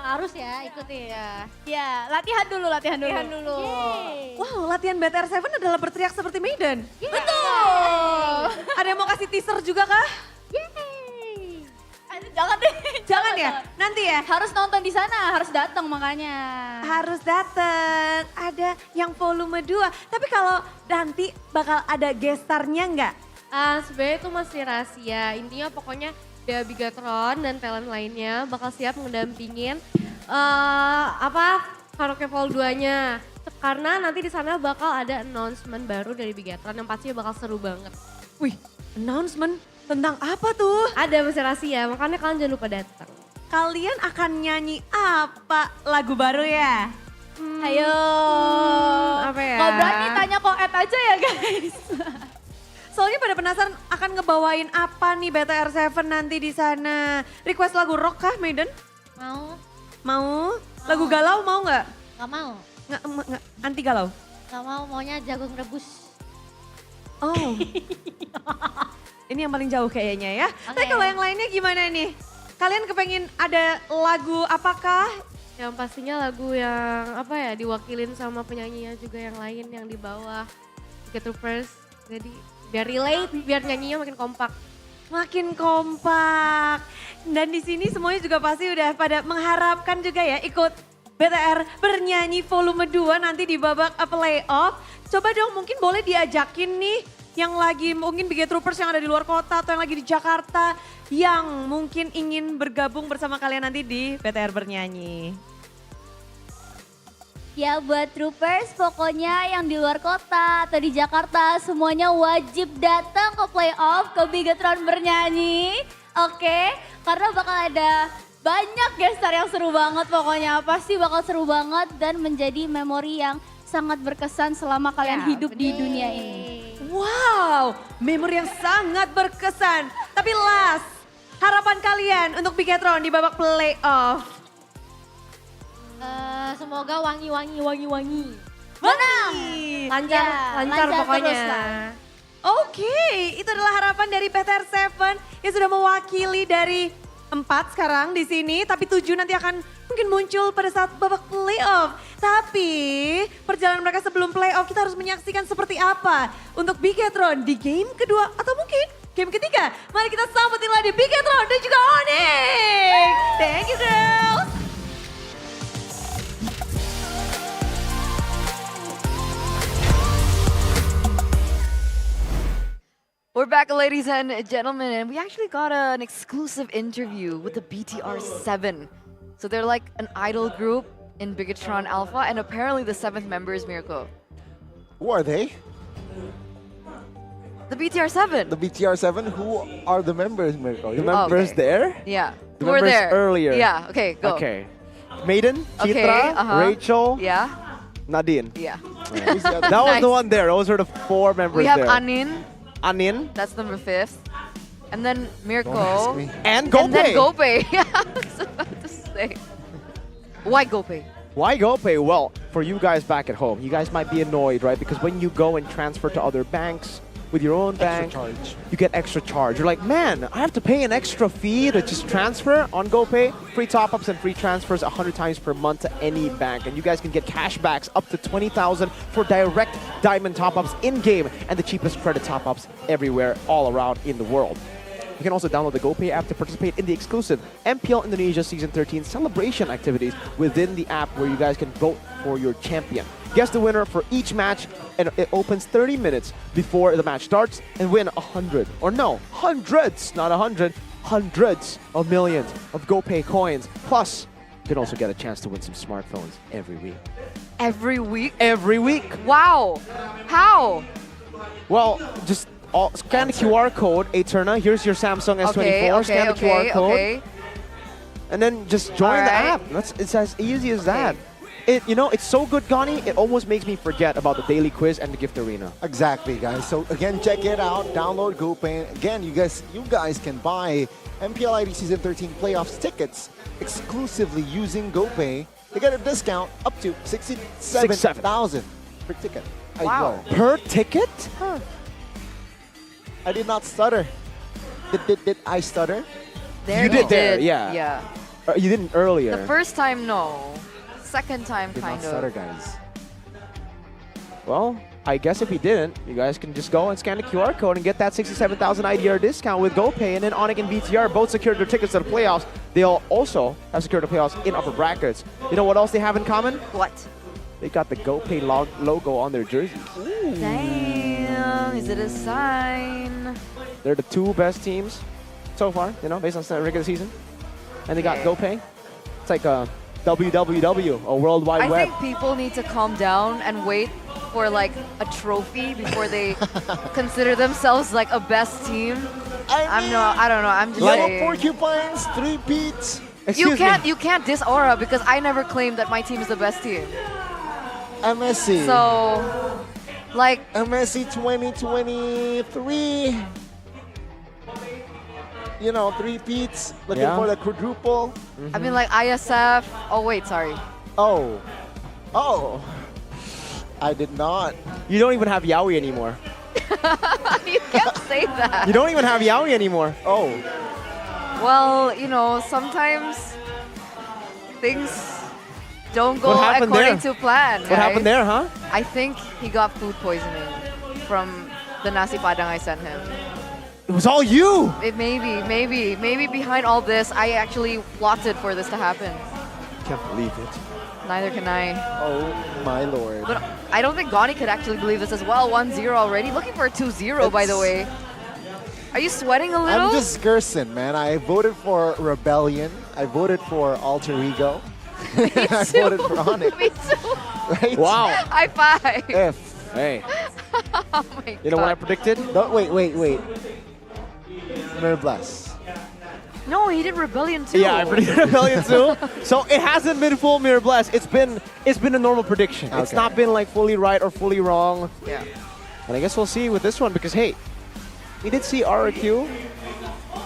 M: Harus ya ikuti ya.
N: Ya, latihan dulu.
M: Latihan dulu.
D: Wow, latihan BTR7 adalah berteriak seperti Maiden.
M: Betul.
D: Ada yang mau kasih teaser juga kah?
M: Yeay. Jangan deh.
D: Jangan ya, nanti ya.
M: Harus nonton di sana, harus datang makanya.
D: Harus datang. Ada yang volume 2. Tapi kalau nanti bakal ada gestarnya nggak?
N: Sebenarnya itu masih rahasia. Intinya pokoknya ya Bigatron dan talent lainnya bakal siap ngedampingin karaoke vol 2-nya. Karena nanti di sana bakal ada announcement baru dari Bigatron yang pastinya bakal seru banget.
D: Wih, announcement tentang apa tuh?
N: Ada masih rahasia, makanya kalian jangan lupa datang.
D: Kalian akan nyanyi apa lagu baru ya?
M: Ayo.
N: Apa ya?
M: Nggak berani tanya koet aja ya guys.
D: Soalnya pada penasaran akan ngebawain apa nih BTR7 nanti di sana. Request lagu rock kah Maiden?
M: Mau?
D: Mau? Lagu galau mau nggak?
M: Gak mau.
D: Nggak, anti galau?
M: Gak mau, maunya jagung rebus.
D: Oh. Ini yang paling jauh kayaknya ya.
M: Oke.
D: Tapi kalau yang lainnya gimana nih? Kalian kepengen ada lagu apakah?
N: Yang pastinya lagu yang diwakilin sama penyanyinya juga yang lain yang di bawah. First. Jadi biar relate, biar nyanyinya makin kompak.
D: Makin kompak. Dan di sini semuanya juga pasti udah pada mengharapkan juga ya ikut BTR bernyanyi volume 2 nanti di babak playoff. Coba dong mungkin boleh diajakin nih yang lagi mungkin Big Troopers yang ada di luar kota atau yang lagi di Jakarta yang mungkin ingin bergabung bersama kalian nanti di BTR bernyanyi.
M: Ya buat troopers pokoknya yang di luar kota atau di Jakarta semuanya wajib datang ke playoff ke Bigatron bernyanyi. Oke, karena bakal ada banyak gestar yang seru banget pokoknya. Pasti bakal seru banget dan menjadi memori yang sangat berkesan selama kalian hidup di dunia ini.
D: Wow, memori yang sangat berkesan. Tapi last, harapan kalian untuk Bigatron di babak playoff?
M: Semoga wangi.
D: Menang!
N: Lancar pokoknya.
M: terus lah.
D: Oke, itu adalah harapan dari BTR7 yang sudah mewakili dari 4 sekarang di sini, tapi 7 nanti akan mungkin muncul pada saat babak playoff. Tapi perjalanan mereka sebelum playoff kita harus menyaksikan seperti apa untuk Bigatron di game kedua atau mungkin game ketiga. Mari kita sambutin lagi Bigetron dan juga Onic. Thank you girls.
A: We're back, ladies and gentlemen, and we actually got an exclusive interview with the BTR7. So they're like an idol group in Bigetron Alpha, and apparently the 7th member is Mirko.
B: Who are they?
A: The BTR7.
B: The BTR7? Who are the members, Mirko?
K: The members there?
A: Yeah.
K: The
A: Who are
K: members
A: there?
K: earlier.
A: Yeah, okay, go.
K: Okay. Maiden,
A: Okay,
K: Chitra, Rachel,
A: Yeah,
K: Nadine.
A: yeah.
K: That was the one there. Those are the 4 members
A: We have
K: there.
A: Anin,
K: Anin.
A: that's number 5th. And then Mirko.
K: And Gope.
A: And then Gope. Yeah, I was about to say. Why Gope?
K: Why Gope? Well, for you guys back at home, you guys might be annoyed, right? Because when you go and transfer to other banks with your own bank, you get extra charge. You're like, man, I have to pay an extra fee to just transfer. On GoPay, free top-ups and free transfers 100 times per month to any bank. And you guys can get cashbacks up to 20,000 for direct diamond top-ups in-game and the cheapest credit top-ups everywhere, all around in the world. You can also download the GoPay app to participate in the exclusive MPL Indonesia Season 13 celebration activities within the app where you guys can vote for your champion. Guess the winner for each match, and it opens 30 minutes before the match starts, and win 100, or no, hundreds, not 100, hundreds of millions of GoPay coins. Plus, you can also get a chance to win some smartphones every week.
A: Every week?
K: Every week.
A: Wow. How?
K: Well, just scan the QR code, Eterna. Here's your Samsung S24. Scan the QR code. And then just join the app. It's as easy as that. It's so good, Gani, it almost makes me forget about the daily quiz and the gift arena.
B: Exactly, guys. So again, check it out. Download GoPay. Again, you guys can buy MPL ID Season 13 playoffs tickets exclusively using GoPay. They get a discount up to 67,000 per ticket.
A: Wow.
K: Per ticket?
B: Huh. I did not stutter. Did I stutter?
K: You did there, yeah.
A: Yeah.
K: You didn't earlier.
A: The first time, no. Second time,
B: Did
A: kind
B: not
A: of.
B: stutter, guys.
K: Well, I guess if you didn't, you guys can just go and scan the QR code and get that 67,000 IDR discount with GoPay. And then Onic and BTR both secured their tickets to the playoffs. They'll also have secured the playoffs in upper brackets. You know what else they have in common?
A: What?
K: They got the GoPay logo on their jerseys.
A: Damn, is it a sign?
K: They're the 2 best teams so far, based on the regular season. And they got GoPay. It's like a WWW, a World Wide Web.
A: I think people need to calm down and wait for like a trophy before they consider themselves like a best team. I don't know. I'm just saying.
B: Porcupines, 3 beats.
A: You can't diss Aura because I never claimed that my team is the best team.
B: MSC.
A: So, like
B: MSC 2023. 3 beats, looking for the quadruple.
A: I mean, like ISF. Oh wait, sorry.
B: Oh, I did not.
K: You don't even have Yaoi anymore.
A: You can't say that.
K: You don't even have Yaoi anymore.
B: Oh.
A: Well, sometimes things don't go according to plan.
K: What happened there, huh?
A: I think he got food poisoning from the nasi padang I sent him.
K: It was all you!
A: Maybe behind all this, I actually plotted for this to happen.
K: Can't believe it.
A: Neither can I.
B: Oh my lord.
A: But I don't think Gani could actually believe this as well. 1-0 already. Looking for a 2-0, by the way. Are you sweating a little?
B: I'm just cursing, man. I voted for Rebellion. I voted for Alter Ego. I voted for Onic.
A: Me too.
B: Right?
K: Wow.
A: High five.
K: Hey.
A: Oh my God.
K: You know what I predicted?
B: No, wait. Mirbless.
A: No, he did Rebellion too.
K: Yeah, I predicted Rebellion too. So it hasn't been full Mirror Blast. It's been a normal prediction. It's not been like fully right or fully wrong.
A: Yeah.
K: And I guess we'll see with this one because hey, we did see RRQ.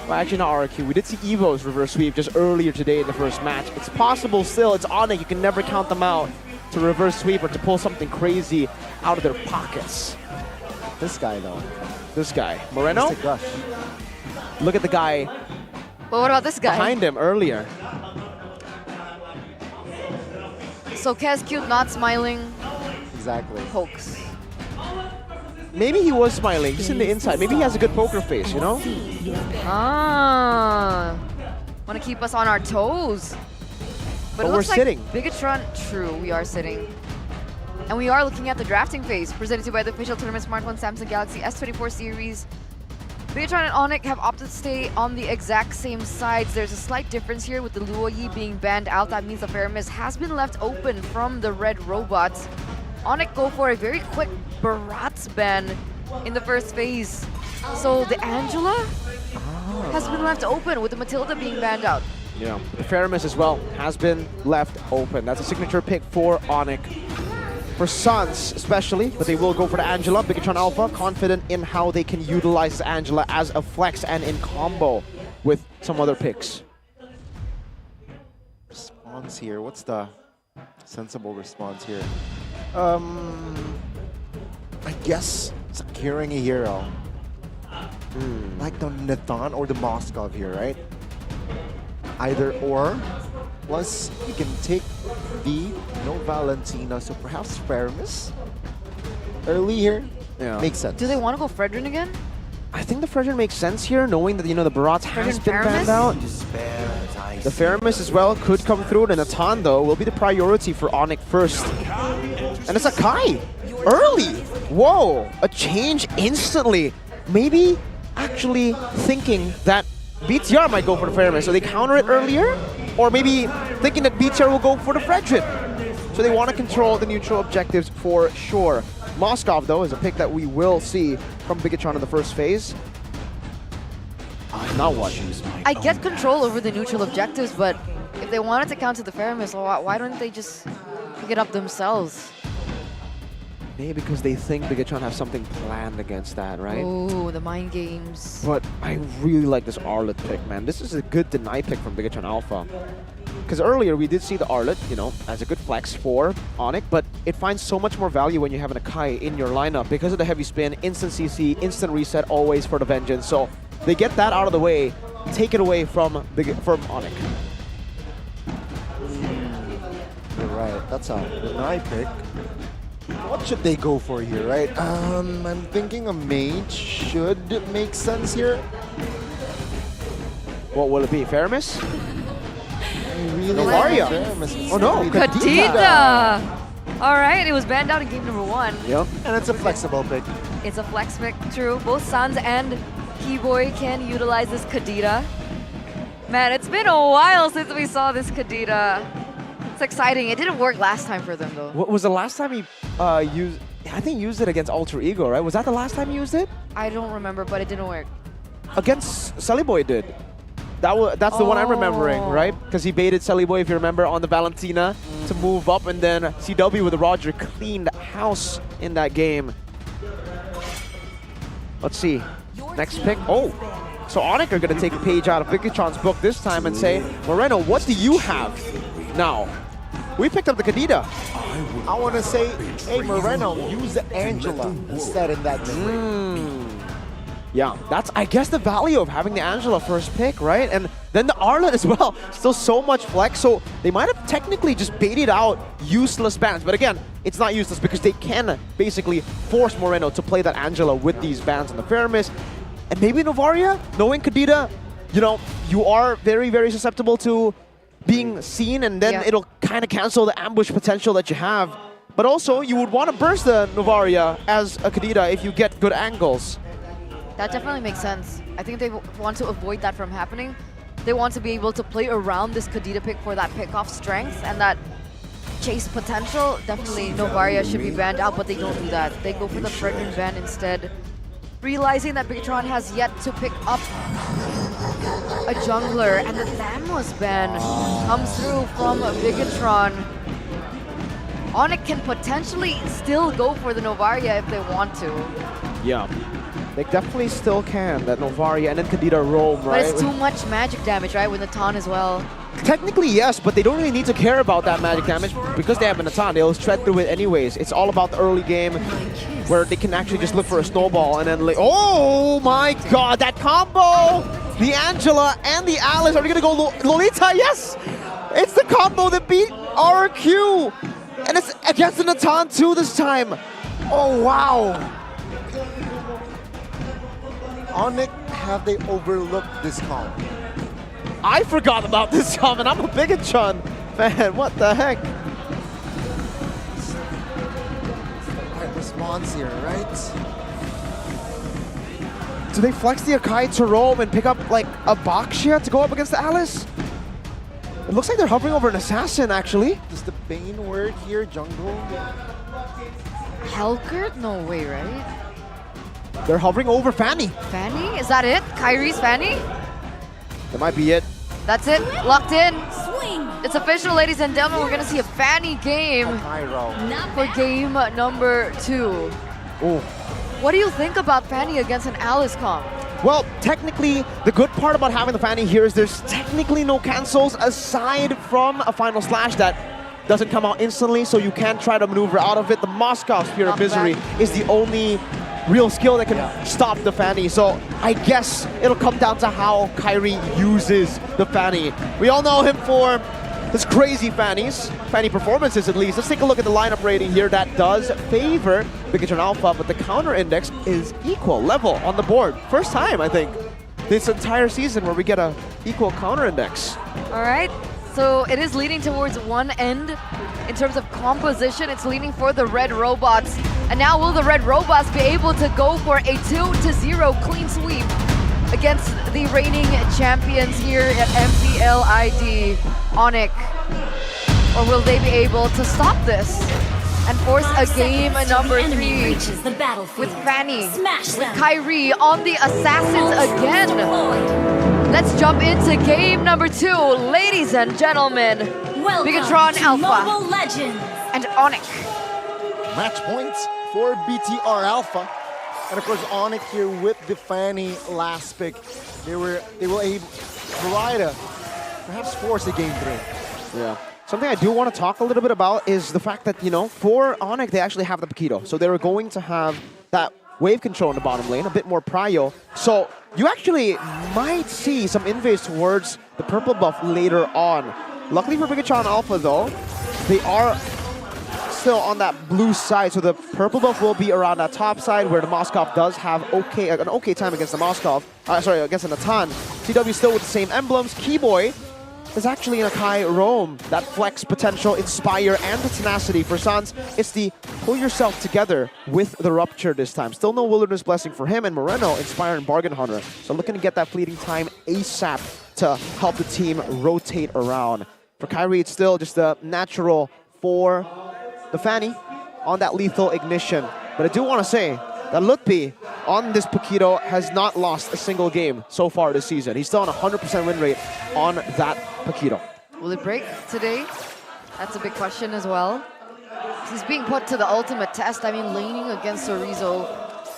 K: Well, actually not RRQ. We did see Evo's reverse sweep just earlier today in the first match. It's possible still. It's Onic. You can never count them out to reverse sweep or to pull something crazy out of their pockets.
B: This guy though.
K: This guy, Moreno.
B: Mr. Gush.
K: Look at the guy.
A: But what about this guy?
K: Behind him earlier.
A: So Kez Cute not smiling.
B: Exactly.
A: Hoax.
K: maybe he was smiling, just in the inside. Maybe he has a good poker face, you know?
A: Ah, want to keep us on our toes.
K: But
A: it
K: we're
A: looks like
K: sitting.
A: Bigatron, true, we are sitting. And we are looking at the drafting phase, presented to you by the official tournament smartphone Samsung Galaxy S24 series. Bigatron and Onic have opted to stay on the exact same sides. There's a slight difference here with the Luoyi being banned out. That means the Faramis has been left open from the red robots. Onic go for a very quick Barat's ban in the first phase. So the Angela has been left open with the Matilda being banned out.
K: Yeah, the Faramis as well has been left open. That's a signature pick for Onic. For Suns especially, but they will go for the Angela. Bigatron Alpha, confident in how they can utilize Angela as a flex and in combo with some other picks.
B: Response here. What's the sensible response here? I guess securing a hero. Like the Nathan or the Moskov here, right? Either or. Plus, you can take V, no Valentina, so perhaps Faramis early here.
K: Yeah.
B: Makes sense.
A: Do they want to go Fredrin again?
K: I think the Fredrin makes sense here, knowing that, you know, the Barat has been banned out. The Faramis as well could come through. The Natan, though, will be the priority for Onic first. And it's a Kai early. Whoa, a change instantly. Maybe actually thinking that BTR might go for the Faramis, so they counter it earlier? Or maybe thinking that BTR will go for the Fredrin. So they want to control the neutral objectives for sure. Moskov, though, is a pick that we will see from Bigatron in the first phase. Now what?
A: I get control over the neutral objectives, but if they wanted to counter the Faramis, why don't they just pick it up themselves?
K: Maybe because they think Bigatron has something planned against that, right?
A: Oh, the mind games.
K: But I really like this Arlet pick, man. This is a good deny pick from Bigatron Alpha. Because earlier we did see the Arlet, you know, as a good flex for Onic, but it finds so much more value when you have an Akai in your lineup because of the heavy spin, instant CC, instant reset always for the Vengeance. So they get that out of the way, take it away from Onic.
B: You're right. That's a deny pick. What should they go for here, right? I'm thinking a mage should make sense here.
K: What will it be? Faramis?
B: Really
K: Novaria. Oh no,
A: Kadita! Alright, it was banned out in game number 1.
K: Yep.
B: And it's a flexible pick.
A: It's a flex pick, true. Both Sans and Keyboy can utilize this Kadita. Man, it's been a while since we saw this Kadita. It's exciting. It didn't work last time for them, though.
K: What was the last time he used? I think he used it against Alter Ego, right? Was that the last time he used it?
A: I don't remember, but it didn't work.
K: Against Sully Boy did. That's the one I'm remembering, right? Because he baited Sully Boy, if you remember, on the Valentina to move up, and then CW with the Roger cleaned house in that game. Let's see. Next pick. Oh, so Onic are going to take a page out of Bigatron's book this time and say, Moreno, what do you have now? We picked up the Kadita.
B: I want to say, hey, Moreno, use the Angela instead in that
K: Yeah, that's, I guess, the value of having the Angela first pick, right? And then the Arlet as well. Still so much flex, so they might have technically just baited out useless bans. But again, it's not useless because they can basically force Moreno to play that Angela with these bans on the Faramis. And maybe Novaria, knowing Kadita, you know, you are very, very susceptible to being seen, and then it'll kind of cancel the ambush potential that you have. But also, you would want to burst the Novaria as a Kadita if you get good angles.
A: That definitely makes sense. I think they want to avoid that from happening. They want to be able to play around this Kadita pick for that pick-off strength and that chase potential. Definitely Novaria should be banned out, but they don't do that. They go for the Fredrin ban instead. Realizing that Bigatron has yet to pick up a jungler, and the Thamos ban comes through from Bigatron. Onic can potentially still go for the Novaria if they want to.
K: Yeah. They definitely still can, that Novaria and then Kadita roam, right?
A: But it's too much magic damage, right, with Natan as well.
K: Technically, yes, but they don't really need to care about that magic damage because they have a Natan. They'll shred through it anyways. It's all about the early game where they can actually just look for a snowball and then, like, oh my god, that combo! The Angela and the Alice are they gonna go Lolita? Yes! It's the combo that beat RQ! And it's against the Natan too this time. Oh, wow.
B: Onic, have they overlooked this comp?
K: I forgot about this comment. I'm a Bigatron fan. What the heck?
B: Right response here, right?
K: Do they flex the Akai to roam and pick up like a Baxia to go up against the Alice? It looks like they're hovering over an assassin, actually.
B: Does the Bane work here, jungle?
A: Helkert? No way, right?
K: They're hovering over Fanny.
A: Fanny? Is that it? Kyrie's Fanny?
K: That might be it.
A: That's it. Locked in. It's official, ladies and gentlemen. We're going to see a Fanny game for game number 2.
K: Ooh.
A: What do you think about Fanny against an Alice comp?
K: Well, technically, the good part about having the Fanny here is there's technically no cancels aside from a final slash that doesn't come out instantly, so you can try to maneuver out of it. The Moscow Spear of Misery is the only real skill that can stop the Fanny. So I guess it'll come down to how Kyrie uses the Fanny. We all know him for his crazy Fanny performances at least. Let's take a look at the lineup rating here. That does favor Bigatron Alpha, but the counter index is equal, level on the board. First time, I think, this entire season where we get a equal counter index.
A: All right, so it is leading towards one end. In terms of composition, it's leaning for the Red Robots. And now will the Red Robots be able to go for a 2-0 clean sweep against the reigning champions here at MPLID, Onic? Or will they be able to stop this and force a game number 3 with Fanny, with Kyrie on the Assassins again? Let's jump into game number 2, ladies and gentlemen. Bigatron Alpha and Onic.
B: Match points for BTR Alpha. And of course, Onic here with the Fanny last pick. They were able to try to perhaps force a game 3.
K: Yeah. Something I do want to talk a little bit about is the fact that, you know, for Onic, they actually have the Paquito. So they were going to have that wave control in the bottom lane, a bit more prio. So you actually might see some invades towards the purple buff later on. Luckily for Bigatron Alpha, though, they are still on that blue side, so the purple buff will be around that top side where the Moskov does have an okay time against the Moskov. Against the Natan. CW still with the same emblems. Keyboy is actually in a Kai roam. That flex potential, inspire, and the tenacity for Sans. It's the pull yourself together with the rupture this time. Still no Wilderness Blessing for him, and Moreno, Inspire, and Bargain Hunter. So looking to get that fleeting time ASAP to help the team rotate around. For Kyrie, it's still just a natural for the Fanny on that lethal ignition. But I do want to say that Lutpi on this Paquito has not lost a single game so far this season. He's still on a 100% win rate on that Paquito.
A: Will it break today? That's a big question as well. He's being put to the ultimate test. I mean, laning against Sorizo,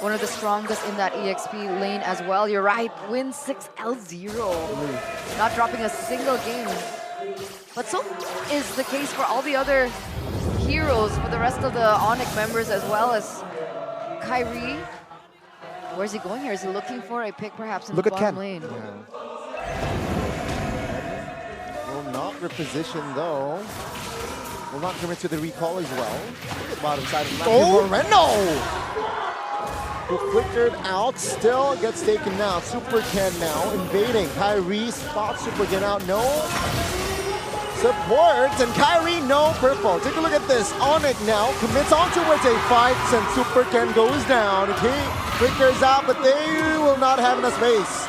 A: one of the strongest in that EXP lane as well. You're right, win 6-0. Not dropping a single game. But so is the case for all the other heroes, for the rest of the Onic members as well as Kyrie. Where's he going here? Is he looking for a pick perhaps in the bottom lane?
B: Will not reposition though. Will not commit to the recall as well. Look at bottom side of the map. Moreno! Who flickered out, still gets taken down. Super Ken now invading. Kyrie spots Super Ken out. No supports, and Kyrie no purple. Take a look at this. Onic now commits on towards a fight, and Super Ken goes down. He flickers out, but they will not have enough space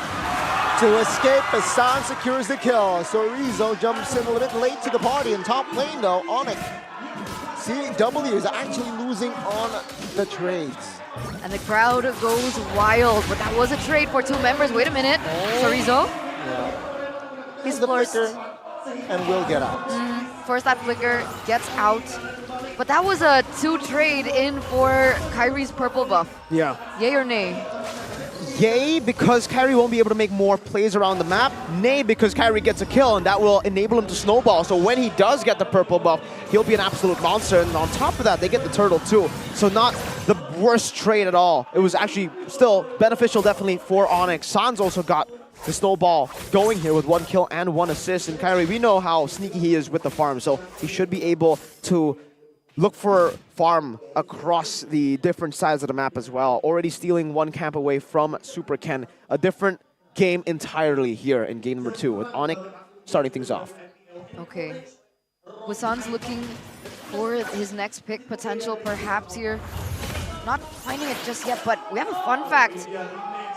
B: to escape as San secures the kill. So Rizzo jumps in a little bit late to the party in top lane though. Onic. CW is actually losing on the trades.
A: And the crowd goes wild, but that was a trade for 2 members. Wait a minute. Sorizo.
B: Yeah.
A: He's
B: the
A: forced.
B: flicker and will get out.
A: First that flicker gets out. But that was a 2 trade in for Kyrie's purple buff.
K: Yeah.
A: Yay or nay?
K: Yay, because Kyrie won't be able to make more plays around the map. Nay, because Kyrie gets a kill, and that will enable him to snowball. So when he does get the purple buff, he'll be an absolute monster. And on top of that, they get the turtle too. So not the worst trade at all. It was actually still beneficial, definitely, for Onic. Sans also got the snowball going here with 1 kill and 1 assist. And Kyrie, we know how sneaky he is with the farm, so he should be able to look for farm across the different sides of the map as well. Already stealing one camp away from Super Ken. A different game entirely here in game number 2 with Onic starting things off.
A: Okay. Wasan's looking for his next pick potential perhaps here. Not finding it just yet, but we have a fun fact.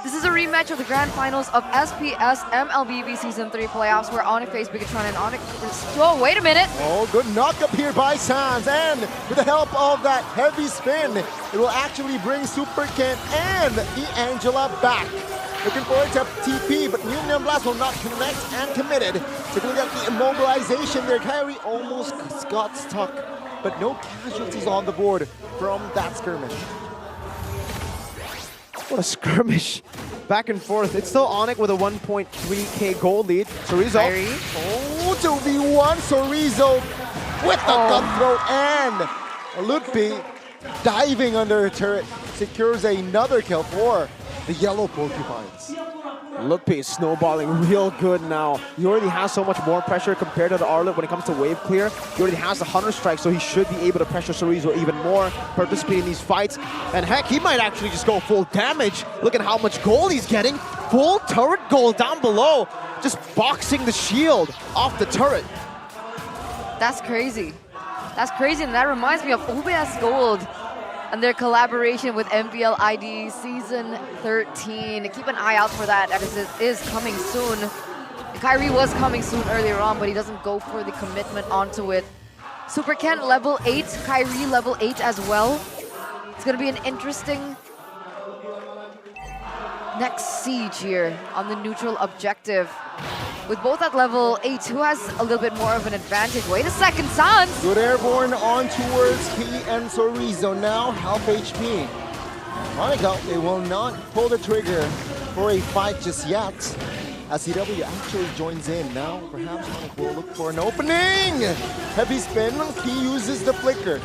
A: This is a rematch of the grand finals of SPS MLBB Season 3 playoffs where Onic faced Bigatron and Onic. Oh, wait a minute.
B: Oh, good knock up here by Sans, and with the help of that heavy spin, it will actually bring Super Ken and the Angela back. Looking for it to TP, but Neon Blast will not connect and committed. Taking a look at the immobilization there, Kyrie almost got stuck, but no casualties on the board from that skirmish.
K: What a skirmish. Back and forth. It's still Onic with a 1.3k gold lead. Chorizo.
B: Oh, 2v1. Chorizo with the gun throw, and Ludpi diving under a turret secures another kill for the yellow porcupines.
K: Ludpi is snowballing real good now. He already has so much more pressure compared to the Arlet when it comes to wave clear. He already has the Hunter Strike, so he should be able to pressure Chorizo even more, participate in these fights. And heck, he might actually just go full damage. Look at how much gold he's getting. Full turret gold down below. Just boxing the shield off the turret.
A: That's crazy. That's crazy, and that reminds me of OBS Gold and their collaboration with MPL ID Season 13. Keep an eye out for that, as it is coming soon. Kyrie was coming soon earlier on, but he doesn't go for the commitment onto it. Super Ken level 8, Kyrie level 8 as well. It's gonna be an interesting next siege here on the neutral objective. With both at level 8, who has a little bit more of an advantage? Wait a second, Sans!
B: Good airborne on towards Ki and Chorizo, now half HP. Monica, they will not pull the trigger for a fight just yet. As CW actually joins in. Now perhaps Monica will look for an opening! Heavy spin, Ki uses the flicker.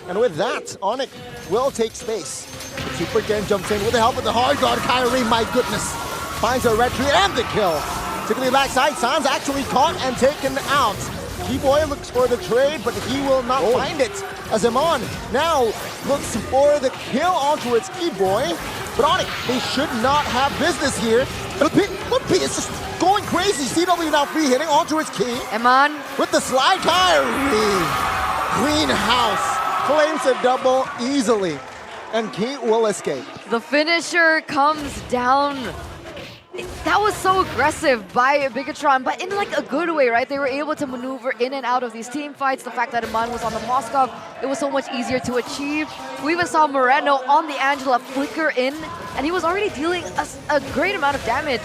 B: And with that, Onic will take space. The Super Ken jumps in with the help of the hard guard. Kyrie, my goodness, finds a retreat and the kill. Taking the backside, Sans actually caught and taken out. Keyboy looks for the trade, but he will not find it. As Amon now looks for the kill onto its Keyboy. But Onic, they should not have business here. Ludpi is just going crazy. CW now free hitting onto its key.
A: Amon
B: with the slide. Kyrie. Greenhouse claims a double easily. And Key will escape.
A: The finisher comes down. That was so aggressive by Bigatron, but in like a good way, right? They were able to maneuver in and out of these team fights. The fact that Iman was on the Moskov, it was so much easier to achieve. We even saw Moreno on the Angela flicker in, and he was already dealing a great amount of damage.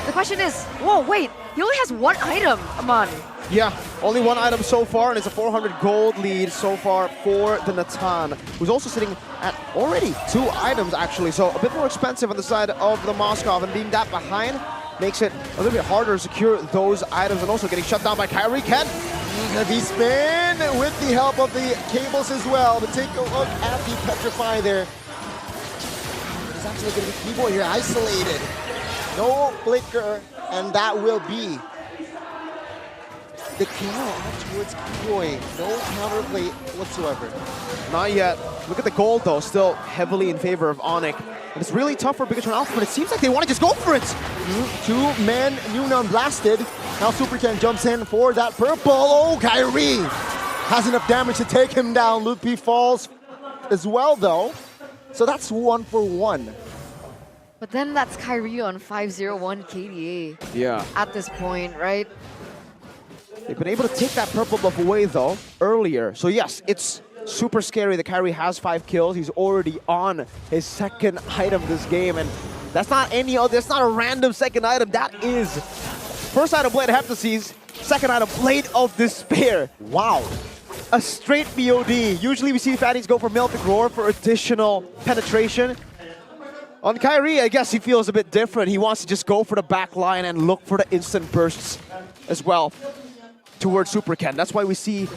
A: The question is, whoa, wait, he only has one item, Aman.
K: Yeah, only one item so far, and it's a 400 gold lead so far for the Natan, who's also sitting at already 2 items actually, so a bit more expensive on the side of the Moskov, and being that behind makes it a little bit harder to secure those items, and also getting shut down by Kyrie Ken.
B: Heavy spin with the help of the cables as well, but take a look at the Petrify there. It's actually going to be Keyboy here, isolated. No flicker, and that will be the kill out towards Keyboy. No counterplay whatsoever.
K: Not yet. Look at the gold though, still heavily in favor of Onic. And it's really tough for Bigatron Alpha, but it seems like they want to just go for it.
B: 2 men, Neon blasted. Now Super Ken jumps in for that purple. Oh, Kyrie has enough damage to take him down. Ludpi falls as well though. So that's 1 for 1.
A: But then that's Kyrie on 501 KDA.
K: Yeah.
A: At this point, right?
K: They've been able to take that purple buff away though, earlier. So yes, it's super scary that Kyrie has 5 kills. He's already on his second item this game, and that's not any other, that's not a random second item. That is first item, Blade of Heptases, second item, Blade of Despair. Wow. A straight BOD. Usually we see Fatties go for Melting Roar for additional penetration. On Kyrie, I guess he feels a bit different. He wants to just go for the back line and look for the instant bursts as well towards Super Ken. That's why we see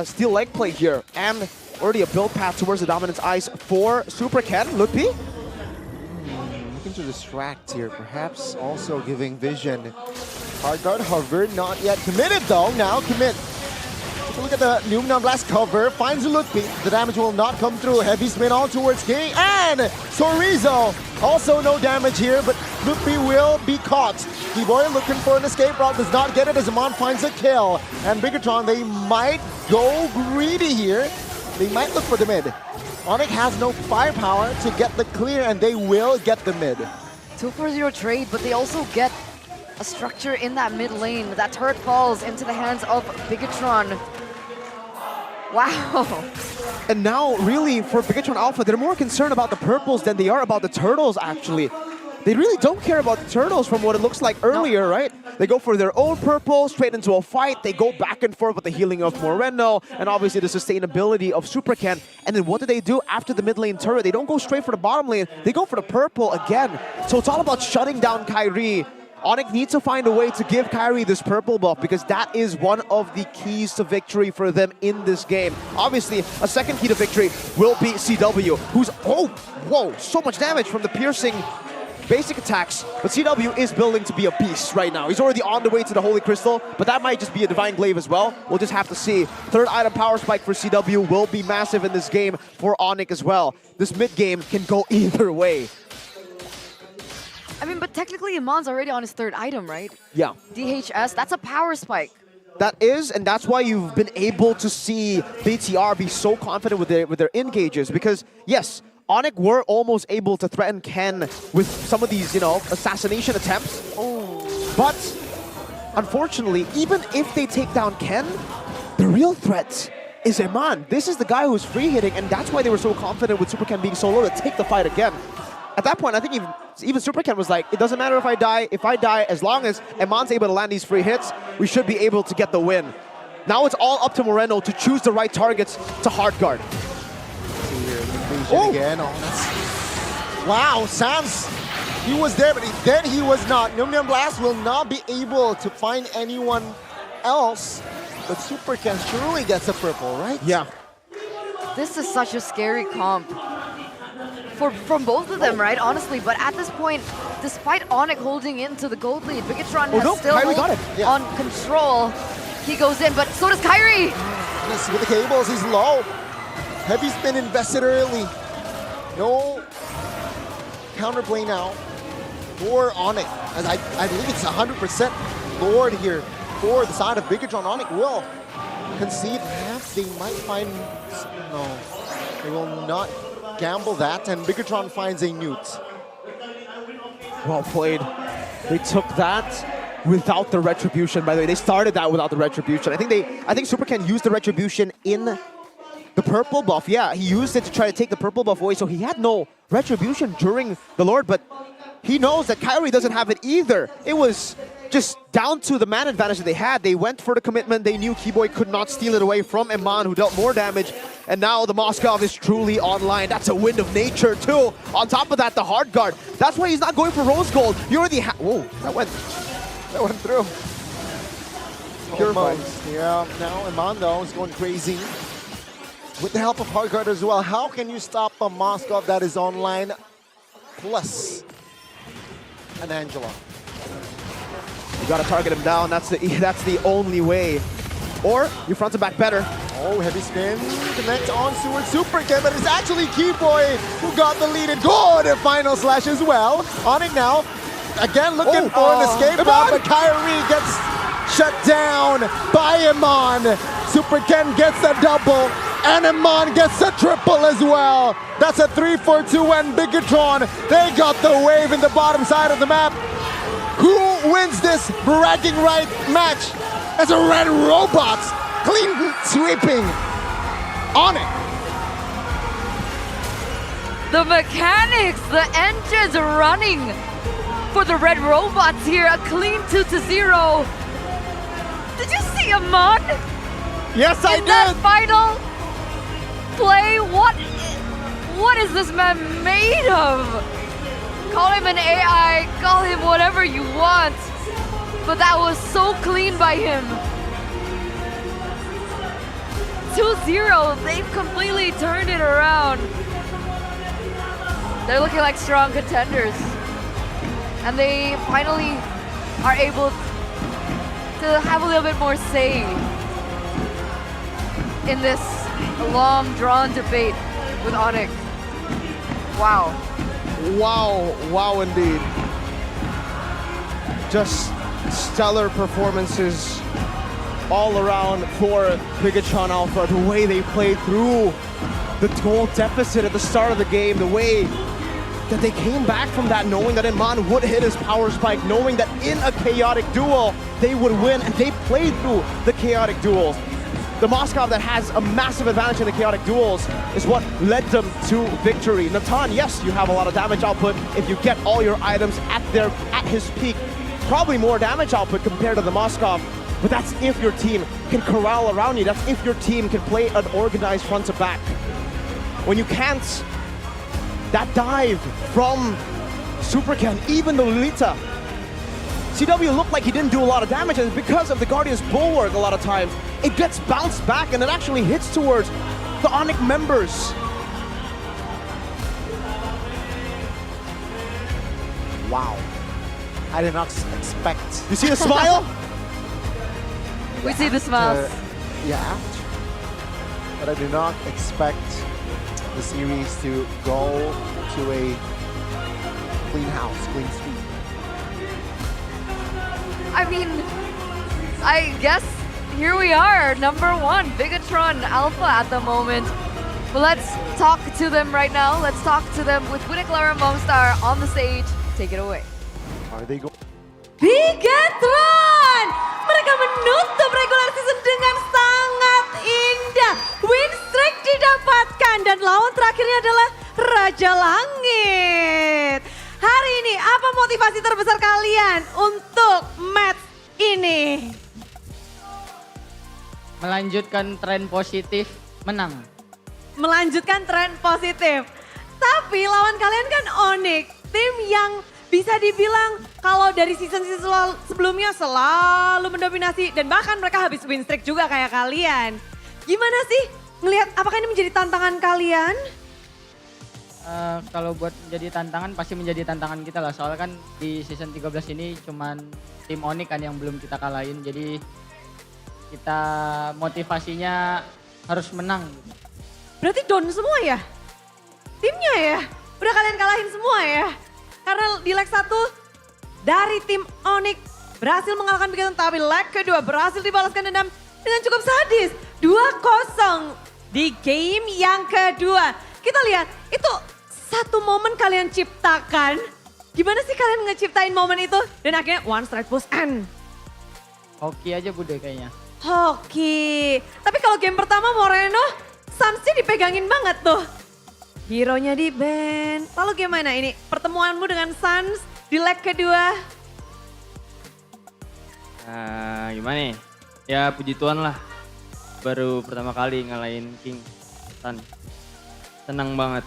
K: steel leg play here, and already a build path towards the Dominance Ice for Super Ken. Ludpi?
B: Looking to distract here, perhaps also giving vision. Hard guard hover, not yet committed though. Now commit. Look at the Numenor Blast cover. Finds Lutpi. The damage will not come through. Heavy spin on towards King. And Sorizo. Also no damage here, but Lutpi will be caught. Keyboy looking for an escape route. Does not get it as Amon finds a kill. And Bigatron, they might go greedy here. They might look for the mid. Onic has no firepower to get the clear, and they will get the mid.
A: 2-4-0 trade, but they also get a structure in that mid lane. That turret falls into the hands of Bigatron. Wow.
K: And now, really, for Bigatron Alpha, they're more concerned about the purples than they are about the turtles, actually. They really don't care about the turtles from what it looks like earlier, right? They go for their own purple, straight into a fight. They go back and forth with the healing of Moreno, and obviously the sustainability of Supercan. And then what do? After the mid lane turret? They don't go straight for the bottom lane. They go for the purple again. So it's all about shutting down Kyrie. Onic needs to find a way to give Kyrie this purple buff because that is one of the keys to victory for them in this game. Obviously, a second key to victory will be CW, who's, oh, whoa, so much damage from the piercing basic attacks, but CW is building to be a beast right now. He's already on the way to the Holy Crystal, but that might just be a Divine Glaive as well. We'll just have to see. Third item power spike for CW will be massive in this game for Onic as well. This mid game can go either way.
A: I mean, but technically Iman's already on his third item, right?
K: Yeah.
A: DHS, that's a power spike.
K: That is, and that's why you've been able to see BTR be so confident with their engages, because yes, Onic were almost able to threaten Ken with some of these, you know, assassination attempts.
A: Oh.
K: But unfortunately, even if they take down Ken, the real threat is Iman. This is the guy who's free hitting, and that's why they were so confident with Super Ken being so low to take the fight again. At that point, I think even Super Ken was like, it doesn't matter if I die. If I die, as long as Iman's able to land these free hits, we should be able to get the win. Now it's all up to Moreno to choose the right targets to hard guard.
B: Oh. Again. Oh, wow, Sans, he was there, but then he was not. Numenor Blast will not be able to find anyone else, but Super Ken surely gets a purple, right?
K: Yeah.
A: This is such a scary comp from both of them, right? Honestly, but at this point, despite Onic holding into the gold lead, Bigatron has still on control. He goes in, but so does Kyrie.
B: Yes, with the cables, he's low. Heavy spin invested early. No counterplay now for Onic. As I believe it's 100% Lord here for the side of Bigatron. Onic will concede. Perhaps they might find, no, they will not gamble that, and Bigatron finds a newt.
K: Well played. They took that without the retribution, by the way. They started that without the retribution. I think Super Ken used the retribution in the purple buff. Yeah, he used it to try to take the purple buff away, so he had no retribution during the Lord, but he knows that Kyrie doesn't have it either. It was just down to the man advantage that they had. They went for the commitment. They knew Keyboy could not steal it away from Iman, who dealt more damage. And now the Moskov is truly online. That's a wind of nature too. On top of that, the hard guard. That's why he's not going for rose gold. You already whoa, that went through.
B: Purified. Yeah, now Iman though is going crazy. With the help of hard guard as well. How can you stop a Moskov that is online plus an Angela?
K: You gotta target him down. That's the only way. Or you front to back better.
B: Oh, heavy spin. Connect on Seward Super Ken, but it's actually Keyboy who got the lead. And good final slash as well. Onic now. Again looking for an escape route, but Kyrie gets shut down by Iman. Super Ken gets a double, and Iman gets a triple as well. That's a 3-4-2, and Bigatron, they got the wave in the bottom side of the map. Who wins this bragging right match? As a red robot, clean sweeping Onic.
A: The mechanics, the engines running for the red robots here. A clean 2-0. Did you see Iman?
B: Yes, I did.
A: In that final play, what is this man made of? Call him an AI, call him whatever you want, but that was so clean by him. 2-0, they've completely turned it around. They're looking like strong contenders. And they finally are able to have a little bit more say in this long drawn debate with Onic. Wow.
K: Wow indeed. Just stellar performances all around for Bigatron Alpha. The way they played through the goal deficit at the start of the game, the way that they came back from that knowing that Iman would hit his power spike, knowing that in a chaotic duel, they would win, and they played through the chaotic duels. The Moscow that has a massive advantage in the chaotic duels is what led them to victory. Natan, yes, you have a lot of damage output if you get all your items at his peak. Probably more damage output compared to the Moscow, but that's if your team can corral around you. That's if your team can play an organized front to back. When you can't, that dive from Superken, even the Lolita, CW looked like he didn't do a lot of damage, and because of the Guardian's Bulwark a lot of times, it gets bounced back and it actually hits towards the Onic members.
B: Wow. I did not expect.
K: You see the smile?
A: We see the smiles.
B: Yeah. But I do not expect the series to go to a clean house, clean sweep.
A: I mean, I guess here we are, number one, Bigatron Alpha at the moment. But let's talk to them right now. Let's talk to them with Winiklar and Momstar on the stage. Take it away.
B: Are they going?
D: Bigatron! Mereka menutup regular season dengan sangat indah. Win streak didapatkan dan lawan terakhirnya adalah Raja Langit. Hari ini apa motivasi terbesar kalian untuk match ini?
H: Melanjutkan tren positif, menang.
D: Melanjutkan tren positif. Tapi lawan kalian kan Onic, tim yang bisa dibilang kalau dari season-season sebelumnya selalu mendominasi dan bahkan mereka habis win streak juga kayak kalian. Gimana sih ngelihat apakah ini menjadi tantangan kalian?
H: Kalau buat menjadi tantangan pasti menjadi tantangan kita lah. Soalnya kan di season 13 ini cuman tim Onic kan yang belum kita kalahin. Jadi kita motivasinya harus menang.
D: Berarti down semua ya? Timnya ya? Udah kalian kalahin semua ya? Karena di leg 1 dari tim Onic berhasil mengalahkan Bigatron, tapi leg kedua berhasil dibalaskan dendam dengan cukup sadis. 2-0 di game yang kedua. Kita lihat itu satu momen kalian ciptakan. Gimana sih kalian ngeciptain momen itu? Dan akhirnya one strike push end.
H: Hoki aja Bude kayaknya.
D: Hoki. Tapi kalau game pertama Moreno, Suns-nya dipegangin banget tuh. Hero-nya di ban. Lalu gimana ini pertemuanmu dengan Suns di leg kedua?
O: Gimana nih? Ya puji Tuhan lah. Baru pertama kali ngalahin King Sun. Senang banget.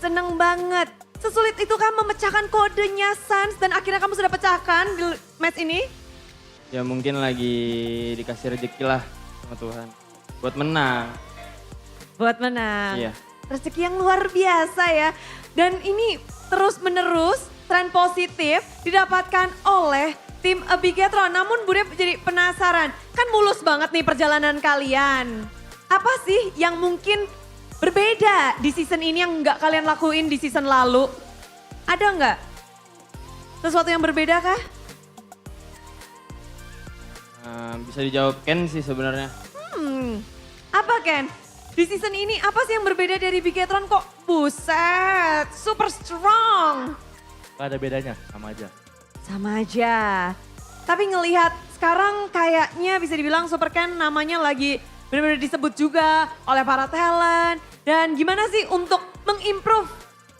D: Seneng banget. Sesulit itu kan memecahkan kodenya Suns dan akhirnya kamu sudah pecahkan di match ini?
O: Ya mungkin lagi dikasih rezeki lah sama Tuhan. Buat menang.
D: Buat menang.
O: Iya.
D: Rezeki yang luar biasa ya. Dan ini terus menerus tren positif didapatkan oleh tim Bigatron. Namun Bude jadi penasaran, kan mulus banget nih perjalanan kalian. Apa sih yang mungkin berbeda di season ini yang nggak kalian lakuin di season lalu? Ada nggak? Sesuatu yang berbeda kah?
O: Bisa dijawab Ken sih sebenarnya.
D: Apa Ken? Di season ini apa sih yang berbeda dari Bigatron kok? Buset, super strong.
E: Gak ada bedanya, sama aja.
D: Sama aja. Tapi ngelihat sekarang kayaknya bisa dibilang Superken namanya lagi benar-benar disebut juga oleh para talent. Dan gimana sih untuk mengimprove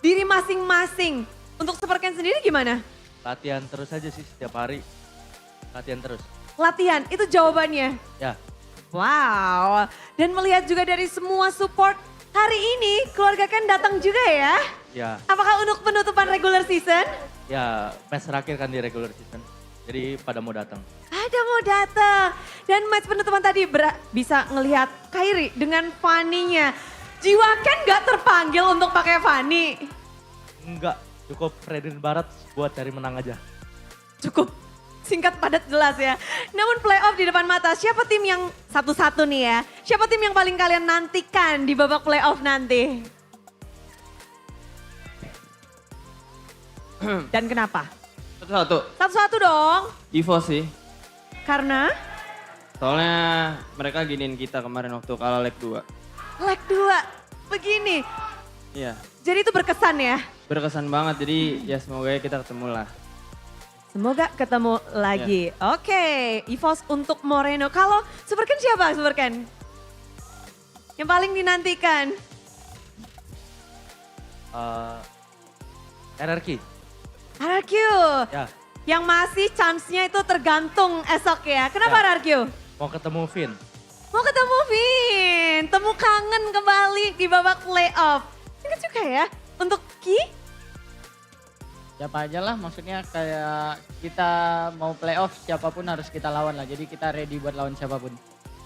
D: diri masing-masing? Untuk Superken sendiri gimana?
E: Latihan terus aja sih setiap hari. Latihan terus.
D: Latihan, itu jawabannya?
E: Ya.
D: Wow, dan melihat juga dari semua support, hari ini keluarga Ken datang juga ya?
E: Ya.
D: Apakah untuk penutupan regular season?
E: Ya, match terakhir kan di regular season. Jadi pada mau datang.
D: Ada mau datang. Dan match penutupan tadi bisa ngelihat Kairi dengan Fanny-nya. Jiwa Ken gak terpanggil untuk pakai Fanny?
E: Enggak, cukup Redin Barat buat cari menang aja.
D: Cukup Singkat, padat, jelas ya. Namun playoff di depan mata, siapa tim yang satu-satu nih ya? Siapa tim yang paling kalian nantikan di babak playoff nanti? Dan kenapa?
O: Satu-satu.
D: Satu-satu dong.
O: Evo sih.
D: Karena
O: Soalnya mereka giniin kita kemarin waktu kalah leg 2.
D: leg 2, begini.
O: Iya.
D: Jadi itu berkesan ya?
O: Berkesan banget, jadi ya semoga kita ketemu lah.
D: Semoga ketemu lagi. Oke, EVOS untuk Moreno. Kalau Superken siapa Superken? Yang paling dinantikan?
P: RRQ.
D: RRQ.
P: Ya,
D: Yang masih chance-nya itu tergantung esok ya. Kenapa
P: Ya.
D: RRQ?
P: mau ketemu Vin.
D: Mau ketemu Vin. Temu kangen kembali di babak playoff. Singkat juga ya. Untuk Ki?
H: Siapa aja lah, maksudnya kayak kita mau playoff siapapun harus kita lawan lah. Jadi kita ready buat lawan siapapun.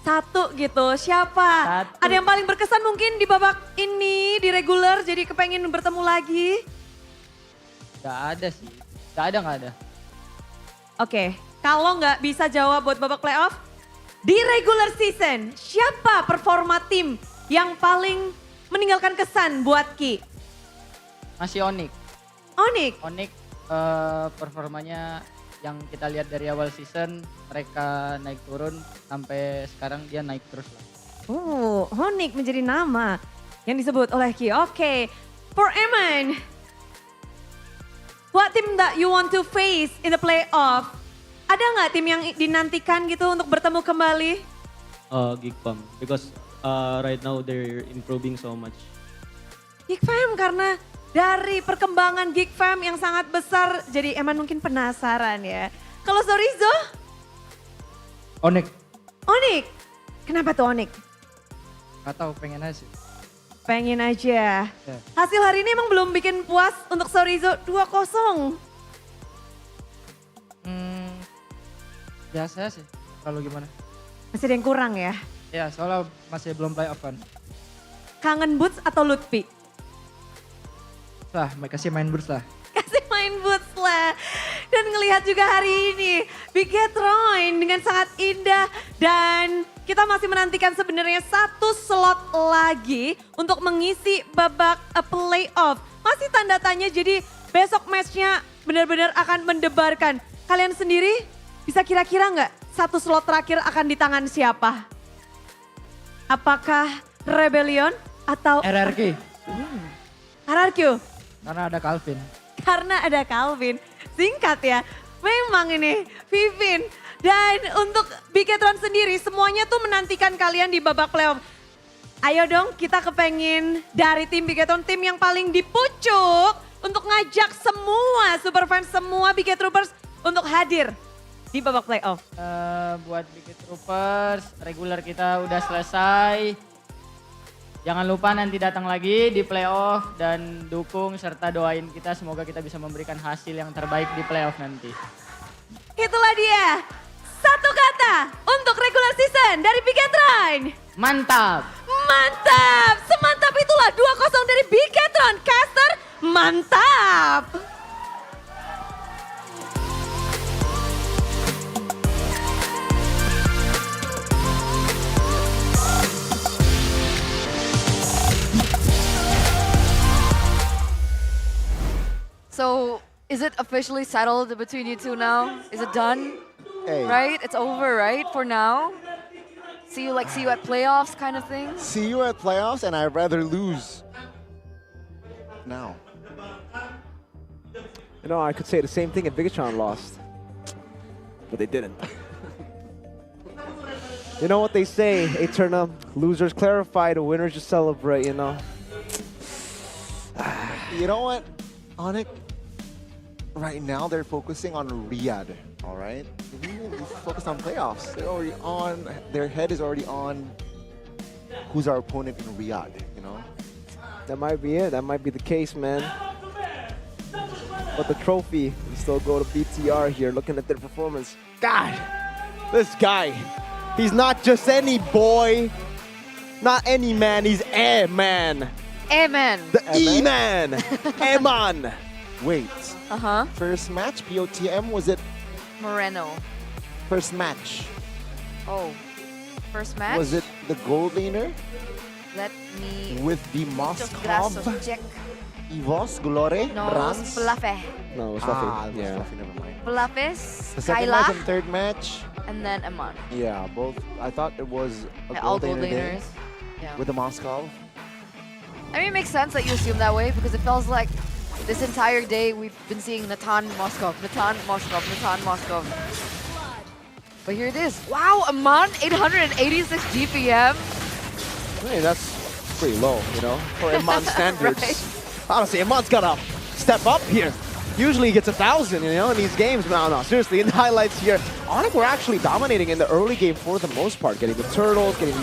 D: Satu gitu, siapa?
H: Satu.
D: Ada yang paling berkesan mungkin di babak ini, di regular jadi kepengen bertemu lagi?
H: Gak ada sih, gak ada.
D: Oke, kalau nggak bisa jawab buat babak playoff, di regular season, siapa performa tim yang paling meninggalkan kesan buat Ki?
H: Masih Onic.
D: Onic?
H: Onic performanya yang kita lihat dari awal season, mereka naik turun sampai sekarang dia naik terus lah.
D: Onic menjadi nama yang disebut oleh Ki. Oke, for Eman, what team that you want to face in the playoff? Ada nggak tim yang dinantikan gitu untuk bertemu kembali?
Q: Geek Fam, because right now they're improving so much.
D: Geek Fam, karena dari perkembangan Geek Fam yang sangat besar, jadi Eman mungkin penasaran ya. Kalau Sorizo?
C: Onic.
D: Onic, kenapa tuh Onic?
C: Gak tahu, pengen aja sih.
D: Pengen aja.
C: Ya.
D: Hasil hari ini emang belum bikin puas untuk Sorizo 2-0.
C: Biasa sih, kalau gimana.
D: Masih ada yang kurang ya?
C: Ya, soalnya masih belum playoff kan.
D: Kangen Boots atau Lutfi?
C: Wah, kasih main burst lah.
D: Kasih main Boots lah. Dan ngelihat juga hari ini, Bigetron dengan sangat indah. Dan kita masih menantikan sebenarnya satu slot lagi untuk mengisi babak playoff. Masih tanda tanya, jadi besok matchnya benar-benar akan mendebarkan. Kalian sendiri bisa kira-kira nggak satu slot terakhir akan di tangan siapa? Apakah Rebellion atau
C: RRQ.
D: RRQ?
C: Karena ada Calvin.
D: Karena ada Calvin. Singkat ya, memang ini Vivin. Dan untuk Bigetron sendiri semuanya tuh menantikan kalian di babak playoff. Ayo dong kita kepengin dari tim Bigetron, tim yang paling dipucuk untuk ngajak semua superfans, semua Bigetroopers untuk hadir di babak playoff.
H: Buat Bigetroopers, regular kita udah selesai. Jangan lupa nanti datang lagi di playoff dan dukung serta doain kita, semoga kita bisa memberikan hasil yang terbaik di playoff nanti.
D: Itulah dia, satu kata untuk regular season dari Bigetron.
H: Mantap!
D: Mantap! Semantap itulah 2-0 dari Bigetron. Caster, mantap!
A: So, is it officially settled between you two now? Is it done?
B: Hey.
A: Right? It's over, right? For now? See you at playoffs kind of thing?
B: See you at playoffs, and I'd rather lose now.
K: You know, I could say the same thing if Bigetron lost, but they didn't. You know what they say, Eterna, losers clarify, the winners just celebrate, you know.
B: You know what, Onic? Right now they're focusing on Riyadh, all right? We need to focus on playoffs. They're already on, their head is already on who's our opponent in Riyadh, you know?
K: That might be it, that might be the case, man. But the trophy, we still go to BTR here, looking at their performance. God, this guy, he's not just any boy, not any man, he's a man.
A: Amen.
K: The E-man, Eman.
B: Wait.
A: Uh-huh.
B: First match, POTM, was it
A: Moreno?
B: First match.
A: Oh, first match?
B: Was it the gold laner
A: Let me
B: with the
A: just
B: Moskov,
A: check.
B: Evos, Glore,
A: No,
B: Brans?
A: Fluffy.
K: No, it was Fluffy.
B: It was
K: Yeah.
B: Fluffy, never mind.
A: Fluffis,
B: The second match and
A: Kyla,
B: third match,
A: and then Amon.
B: yeah, both. I thought it was a
A: All
B: gold
A: gold
B: laner day
A: laners. Yeah.
B: with the Moskov.
A: I mean, it makes sense that you assume that way because it feels like this entire day we've been seeing Natan Moskov, Natan Moskov, Natan Moskov. But here it is. Wow, Amon, 886 GPM.
K: Hey, that's pretty low, you know, for Iman standards.
A: Right.
K: Honestly, Iman's gotta step up here. Usually he gets 1,000, you know, in these games. No, seriously, in the highlights here, Onic were actually dominating in the early game for the most part, getting the turtles, getting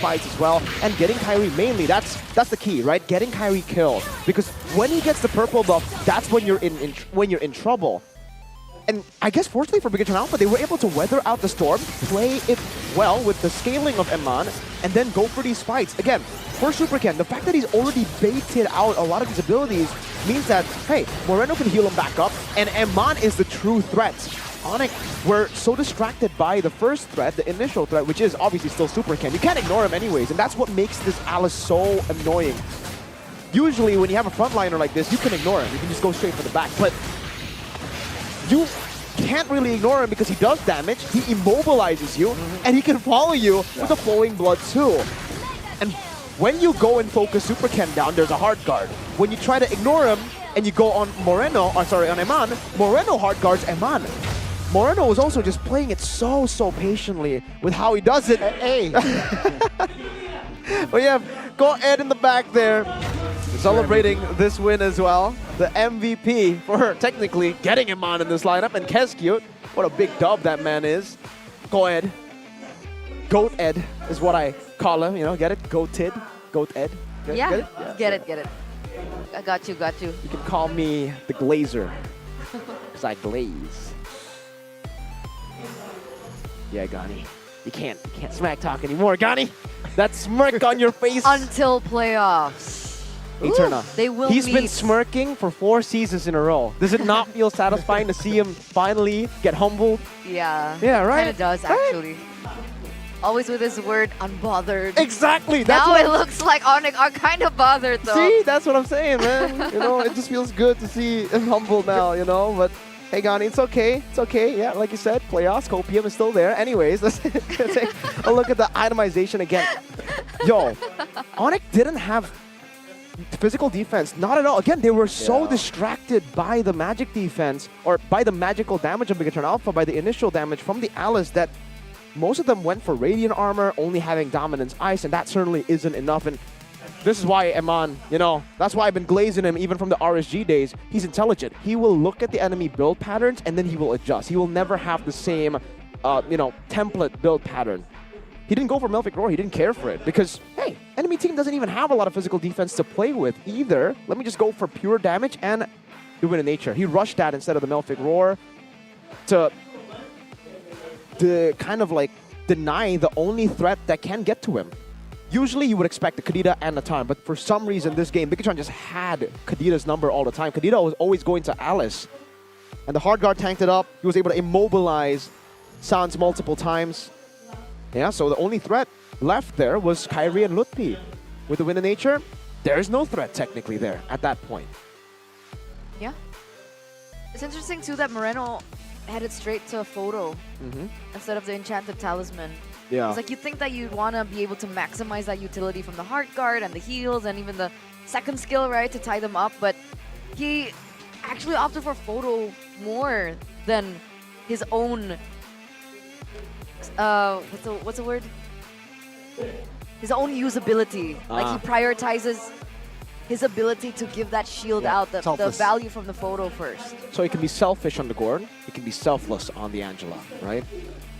K: fights as well, and getting Kyrie mainly. That's the key, right? Getting Kyrie killed, because when he gets the purple buff, that's when you're in trouble. And I guess fortunately for Bigatron Alpha, they were able to weather out the storm, play it well with the scaling of Eman, and then go for these fights. Again, for Superken, the fact that he's already baited out a lot of his abilities means that, hey, Moreno can heal him back up, and Eman is the true threat. Onic were so distracted by the first threat, the initial threat, which is obviously still Superken. You can't ignore him anyways, and that's what makes this Alice so annoying. Usually when you have a frontliner like this, you can ignore him. You can just go straight for the back, but you can't really ignore him because he does damage, he immobilizes you, and he can follow you with a flowing blood too. And when you go and focus Super Ken down, there's a hard guard. When you try to ignore him and you go on Moreno, or sorry, on Eman, Moreno hard guards Eman. Moreno was also just playing it so patiently with how he does it. Hey! But yeah, go Ed in the back there, celebrating this win as well. The MVP for technically getting him on in this lineup. And Keskute, what a big dub that man is. Go Ed. Goat Ed is what I call him, you know, get it? Goated. Goat Ed.
A: Yeah,
K: Get it?
A: get it. I got you.
K: You can call me the Glazer, because I glaze. Yeah, Gani. You can't smack talk anymore, Gani. That smirk on your face.
A: Until playoffs.
K: Eterna.
A: They will
K: He's
A: meet.
K: been smirking for 4 seasons in a row. Does it not feel satisfying to see him finally get humbled?
A: Yeah.
K: Yeah, right?
A: Kind of does, actually. Always with his word, unbothered.
K: Exactly. That's
A: now
K: what
A: it looks like Onic are kind of bothered, though.
K: See, that's what I'm saying, man. You know, it just feels good to see him humbled now, you know, but hey, Gani, it's okay. It's okay. Yeah, like you said, playoffs, Copium is still there. Anyways, let's take a look at the itemization again. Yo, Onic didn't have physical defense, not at all. Again, they were so distracted by the magic defense, or by the magical damage of Bigatron Alpha, by the initial damage from the Alice, that most of them went for Radiant Armor, only having Dominance Ice, and that certainly isn't enough. And this is why Eman, you know, that's why I've been glazing him even from the RSG days. He's intelligent. He will look at the enemy build patterns, and then he will adjust. He will never have the same, you know, template build pattern. He didn't go for Melfic Roar. He didn't care for it because, hey, enemy team doesn't even have a lot of physical defense to play with either. Let me just go for pure damage and do it in nature. He rushed that instead of the Melfic Roar to kind of like deny the only threat that can get to him. Usually you would expect the Kadita and Natan, but for some reason this game, Bigatron just had Kadita's number all the time. Kadita was always going to Alice. And the hard guard tanked it up. He was able to immobilize Sans multiple times. Yeah, so the only threat left there was Kyrie and Lutpi. With the Wind of Nature, there is no threat technically there at that point.
A: Yeah. It's interesting too that Moreno headed straight to a photo instead of the Enchanted Talisman.
K: Yeah.
A: It's like you think that you'd want to be able to maximize that utility from the Heart Guard and the heals and even the second skill, right, to tie them up, but he actually opted for photo more than his own what's the word? His own usability. Like he prioritizes his ability to give that shield out, the value from the photo first.
K: So he can be selfish on the Gorn, he can be selfless on the Angela, right?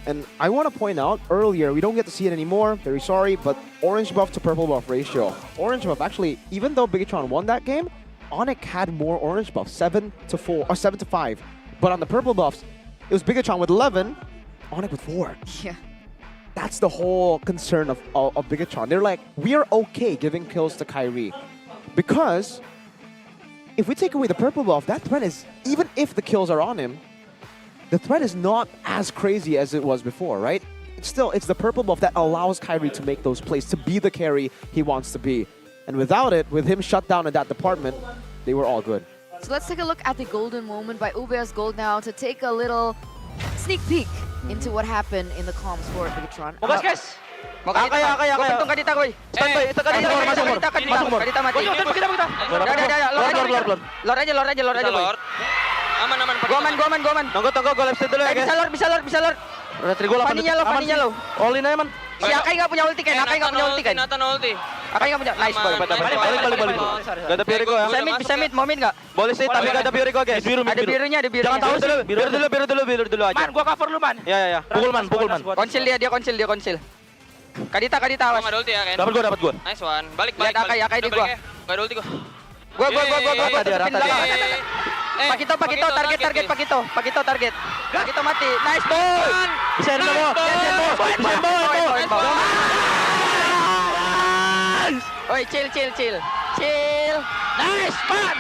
K: And I want to point out, earlier, we don't get to see it anymore, very sorry, but orange buff to purple buff ratio. Orange buff, actually, even though Bigatron won that game, Onic had more orange buff, 7 to 4, or 7 to 5. But on the purple buffs, it was Bigatron with 11, Onic with 4.
A: Yeah.
K: That's the whole concern of Bigatron. They're like, we are okay giving kills to Kyrie. Because if we take away the purple buff, that threat is, even if the kills are on him, the threat is not as crazy as it was before, right? Still, it's the purple buff that allows Kyrie to make those plays, to be the carry he wants to be. And without it, with him shut down in that department, they were all good.
A: So let's take a look at the golden moment by UBS Gold now to take a little sneak peek into what happened in the comms for Bigatron.
P: Mau gas, guys. Mau kadita. Kaya. Bentung kadita, koy. Standby. Itu kadita. Kadita mati. Lord aja. Aman. Gua aman.
E: Tunggu, gue left side dulu ya guys.
P: Bisa lord.
E: Udah Trigo 8
P: Paninya lo.
E: All in aja man.
P: Si Akai nggak punya ulti kan? Akai nggak punya. Nice boy.
E: Balik. Gak ada Pirigo ya.
P: Bisa mid, mau mid nggak?
E: Boleh sih, tapi gak ada Pirigo guys.
P: Ada birunya.
E: Jangan tahu sih. Biru dulu aja.
P: Man, gua cover lu man.
E: Ya. Pukul man.
P: Konsil dia konsil. Kadita awas.
O: Nggak ada ulti ya kan?
E: Dapat gua.
O: Nice one. Balik.
P: Lihat Akai di gua.
O: Nggak ada ulti gua.
P: Gua
E: Rata dia.
P: Pakito target. Pakito mati. Nice boy.
E: Bisa ada mo.
P: Oi, chill. Nice man.